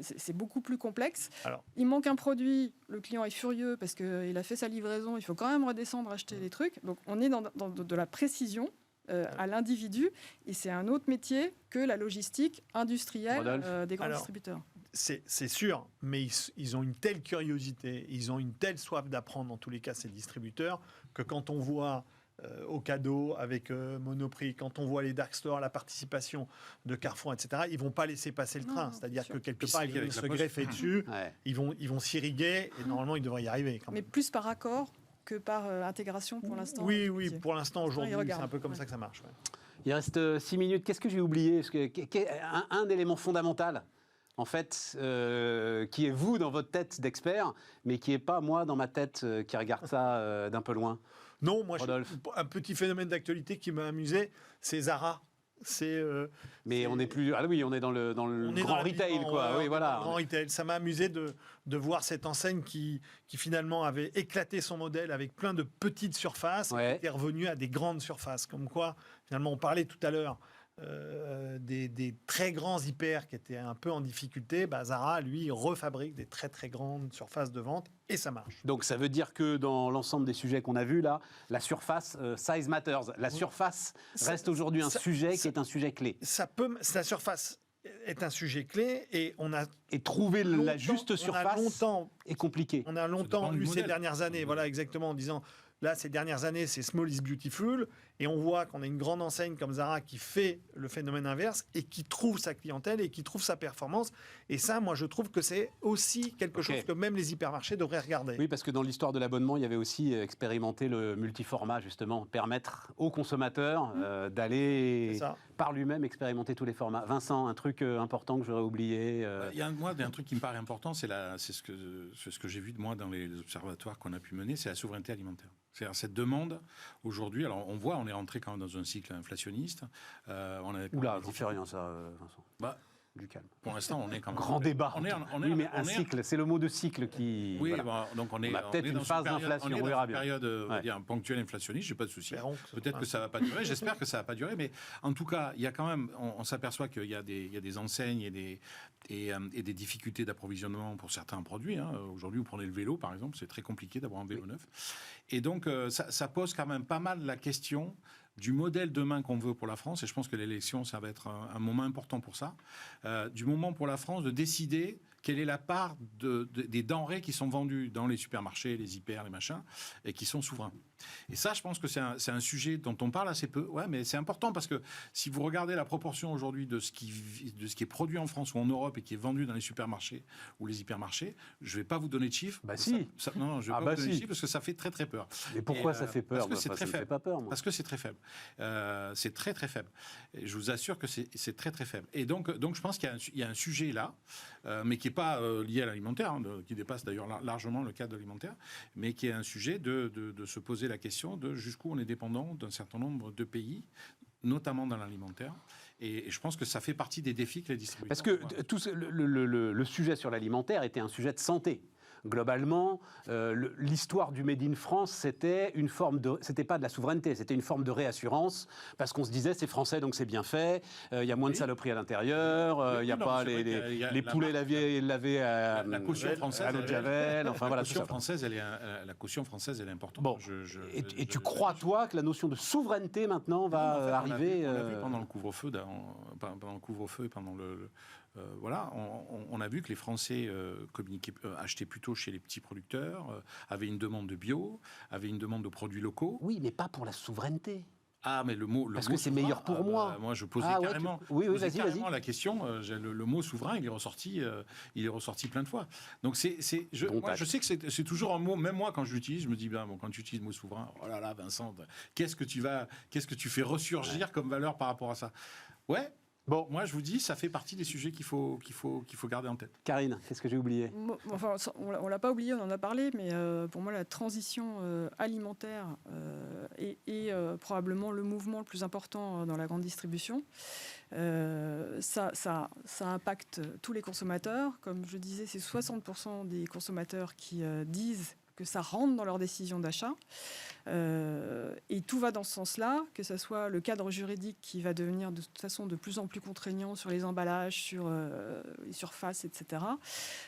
C'est beaucoup plus complexe. Alors. Il manque un produit, le client est furieux parce qu'il a fait sa livraison. Il faut quand même redescendre acheter les trucs. Donc, on est dans de la précision à l'individu. Et c'est un autre métier que la logistique industrielle Rodolphe. des grands Alors, distributeurs. C'est sûr, mais ils ont une telle curiosité, ils ont une telle soif d'apprendre, dans tous les cas, ces distributeurs, que quand on voit au cadeau avec Monoprix, quand on voit les dark stores, la participation de Carrefour, etc., ils vont pas laisser passer le train. Non, C'est-à-dire sûr. que quelque Puis part, c'est ils vont avec se la Poste. greffer dessus, Ouais. ils vont s'irriguer, et normalement, ils devraient y arriver quand Mais même. plus par accord que par intégration pour l'instant. Oui, pour l'instant, aujourd'hui, ils c'est regardent. un peu comme Ouais. ça que ça marche. Ouais. Il reste 6 minutes. Qu'est-ce que j'ai oublié? Parce que, un élément fondamental, en fait, qui est vous dans votre tête d'expert, mais qui n'est pas moi dans ma tête qui regarde ça d'un peu loin. Non, moi, Rodolphe. un petit phénomène d'actualité qui m'a amusé, c'est Zara. Mais on n'est plus. Ah oui, on est dans le On est grand dans retail, l'habillement, quoi. ouais, Oui, voilà. dans le grand retail. Ça m'a amusé de voir cette enseigne qui finalement avait éclaté son modèle avec plein de petites surfaces Ouais. et qui est revenue à des grandes surfaces. Comme quoi, finalement, on parlait tout à l'heure des très grands hyper qui étaient un peu en difficulté. Zara, lui, refabrique des très très grandes surfaces de vente et ça marche. Donc ça veut dire que dans l'ensemble des sujets qu'on a vus là, la surface, size matters. La surface reste aujourd'hui un sujet qui est un sujet clé. La surface est un sujet clé et on a Et trouver la longtemps- juste surface est compliqué. On a longtemps dépend du eu ces modèle. dernières années, voilà exactement, en disant là, ces dernières années, c'est small is beautiful, et on voit qu'on a une grande enseigne comme Zara qui fait le phénomène inverse et qui trouve sa clientèle et qui trouve sa performance. Et ça, moi, je trouve que c'est aussi quelque Ok. chose que même les hypermarchés devraient regarder. Oui, parce que dans l'histoire de l'abonnement, il y avait aussi expérimenté le multiformat, justement, permettre au consommateur d'aller C'est ça. par lui-même expérimenter tous les formats. Vincent, un truc important que j'aurais oublié. Il y a un truc qui me paraît important, c'est ce que j'ai vu de moi dans les observatoires qu'on a pu mener, c'est la souveraineté alimentaire. C'est-à-dire cette demande aujourd'hui, alors on est rentré quand même dans un cycle inflationniste. On a Oula, j'en sais rien, ça, Vincent. Bah, Du calme. pour l'instant, on est quand même... Grand débat. Oui, mais on un est- cycle, c'est le mot de cycle qui. Oui, voilà. donc on est peut-être une dans phase période- d'inflation, on est on dans verra une bien. période on va Ouais. dire, ponctuelle inflationniste, j'ai pas de souci. Espérons que Peut-être que ça va pas durer, j'espère que ça va pas durer, mais en tout cas, il y a quand même, on s'aperçoit qu'il y a des enseignes et des difficultés d'approvisionnement pour certains produits. Aujourd'hui, vous prenez le vélo, par exemple, c'est très compliqué d'avoir un vélo neuf. Et donc, ça pose quand même pas mal la question du modèle demain qu'on veut pour la France, et je pense que l'élection, ça va être un moment important pour ça, du moment pour la France de décider quelle est la part des denrées qui sont vendues dans les supermarchés, les hyper, les machins, et qui sont souverains. Et ça, je pense que c'est un sujet dont on parle assez peu. Ouais, mais c'est important parce que si vous regardez la proportion aujourd'hui de ce qui est produit en France ou en Europe et qui est vendu dans les supermarchés ou les hypermarchés, je ne vais pas vous donner de chiffres. Bah si. Non, je ne vais pas vous donner de chiffres parce que ça fait très très peur. Mais pourquoi Et, ça fait peur? Parce que c'est Moi, très ça me fait faible. pas peur, moi. Parce que c'est très faible. C'est très très faible. Et je vous assure que c'est très très faible. Et donc je pense qu'il y a un sujet là, mais qui n'est pas lié à l'alimentaire, hein, qui dépasse d'ailleurs largement le cadre alimentaire, mais qui est un sujet de se poser la question de jusqu'où on est dépendant d'un certain nombre de pays, notamment dans l'alimentaire. Et je pense que ça fait partie des défis que les distributeurs... Parce que le sujet sur l'alimentaire était un sujet de santé. Globalement, l'histoire du Made in France, c'était pas de la souveraineté, c'était une forme de réassurance, parce qu'on se disait c'est français donc c'est bien fait, il y a moins de saloperies à l'intérieur, il n'y a pas les poulets lavés à la caution française, à l'eau de Javel, enfin voilà, tout ça. La caution française, elle est importante. Bon, et tu crois, toi, que la notion de souveraineté maintenant va arriver on l'a vu pendant le couvre-feu, et pendant le voilà, on a vu que les Français achetaient plutôt chez les petits producteurs, avaient une demande de bio, avaient une demande de produits locaux. Oui, mais pas pour la souveraineté. Ah, mais le mot parce que c'est meilleur pour moi. Moi, je posais carrément, carrément la question. Le mot souverain, il est ressorti plein de fois. Donc, je sais que c'est toujours un mot. Même moi, quand je l'utilise, je me dis quand tu utilises le mot souverain, oh là là, Vincent, qu'est-ce que tu fais ressurgir comme valeur par rapport à ça? Ouais. Bon, moi je vous dis, ça fait partie des sujets qu'il faut garder en tête. Karine, qu'est-ce que j'ai oublié? Enfin, on l'a pas oublié, on en a parlé, mais pour moi la transition alimentaire est probablement le mouvement le plus important dans la grande distribution. Ça impacte tous les consommateurs. Comme je disais, c'est 60% des consommateurs qui disent que ça rentre dans leur décision d'achat. Et tout va dans ce sens-là, que ce soit le cadre juridique qui va devenir de toute façon de plus en plus contraignant sur les emballages, sur les surfaces, etc.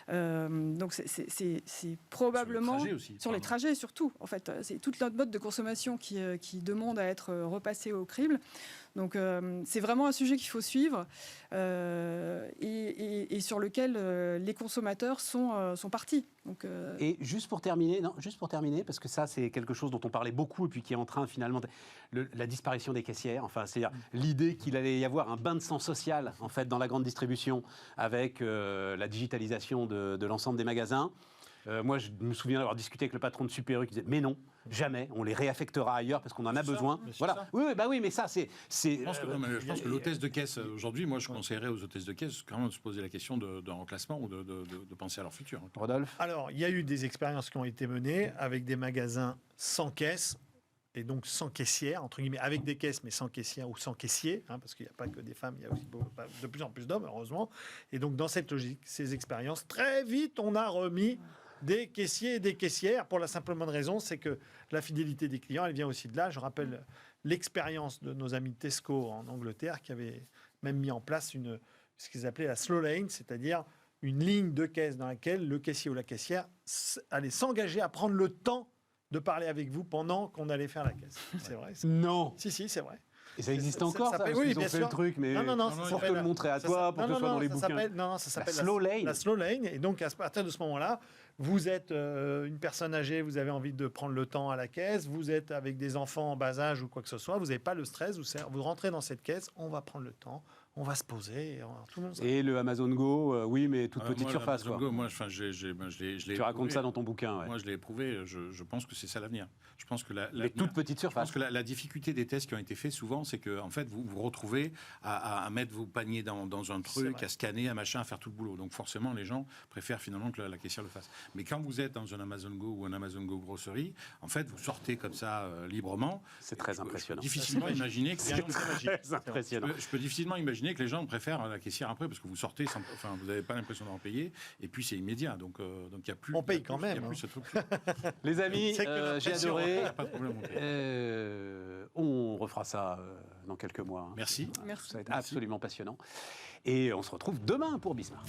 Donc c'est probablement... Sur les trajets surtout. En fait, c'est toute notre mode de consommation qui demande à être repassée au crible. Donc c'est vraiment un sujet qu'il faut suivre et sur lequel les consommateurs sont partis. Donc, Et juste pour terminer, parce que ça c'est quelque chose dont on parlait beaucoup et puis qui est en train finalement la disparition des caissières. Enfin, c'est-à-dire l'idée qu'il allait y avoir un bain de sang social en fait dans la grande distribution avec la digitalisation de l'ensemble des magasins. Moi, je me souviens d'avoir discuté avec le patron de Super U qui disait « Mais non, jamais, on les réaffectera ailleurs parce qu'on en a besoin. » Voilà. Oui, mais ça, c'est... Je pense que l'hôtesse de caisse, aujourd'hui, moi, je conseillerais aux hôtesses de caisse quand même de se poser la question d'un remplacement ou de penser à leur futur. Rodolphe? Alors, il y a eu des expériences qui ont été menées avec des magasins sans caisse, et donc sans caissière, entre guillemets, avec des caisses, mais sans caissière ou sans caissier, parce qu'il n'y a pas que des femmes, il y a aussi de plus en plus d'hommes, heureusement. Et donc, dans cette logique, ces expériences, très vite, on a remis des caissiers et des caissières, pour la simple bonne raison, c'est que la fidélité des clients, elle vient aussi de là. Je rappelle l'expérience de nos amis Tesco en Angleterre, qui avaient même mis en place ce qu'ils appelaient la slow lane, c'est-à-dire une ligne de caisse dans laquelle le caissier ou la caissière allait s'engager à prendre le temps de parler avec vous pendant qu'on allait faire la caisse. C'est vrai. Non. Si, c'est vrai. Et ça existe encore, ça, oui, ils ont fait le truc, mais pour te le montrer à toi, pour que ce soit dans les bouquins. Ça s'appelle la slow lane. Et donc, à partir de ce moment-là, vous êtes une personne âgée, vous avez envie de prendre le temps à la caisse, vous êtes avec des enfants en bas âge ou quoi que ce soit, vous n'avez pas le stress, vous rentrez dans cette caisse, on va prendre le temps, on va se poser. Tout le monde et le Amazon Go, oui, mais toute petite surface. Quoi. Go, moi, je l'ai tu racontes ça dans ton bouquin. Ouais. Moi, je l'ai éprouvé, je pense que c'est ça l'avenir. Je pense que les toutes petites surfaces. Je pense que la difficulté des tests qui ont été faits souvent, c'est que en fait, vous vous retrouvez à mettre vos paniers dans un truc, à scanner, à machin, à faire tout le boulot. Donc forcément, les gens préfèrent finalement que la caissière le fasse. Mais quand vous êtes dans un Amazon Go ou un Amazon Go Grocery, en fait, vous sortez comme ça librement. C'est très impressionnant. Je peux difficilement imaginer que je peux difficilement imaginer que les gens préfèrent la caissière après parce que vous sortez, vous n'avez pas l'impression d'en payer, et puis c'est immédiat. Donc il y a plus. On paye quand même. Les amis, j'ai adoré. Pas de problème. On refera ça dans quelques mois. Merci. Ça va être absolument passionnant. Et on se retrouve demain pour Bismart.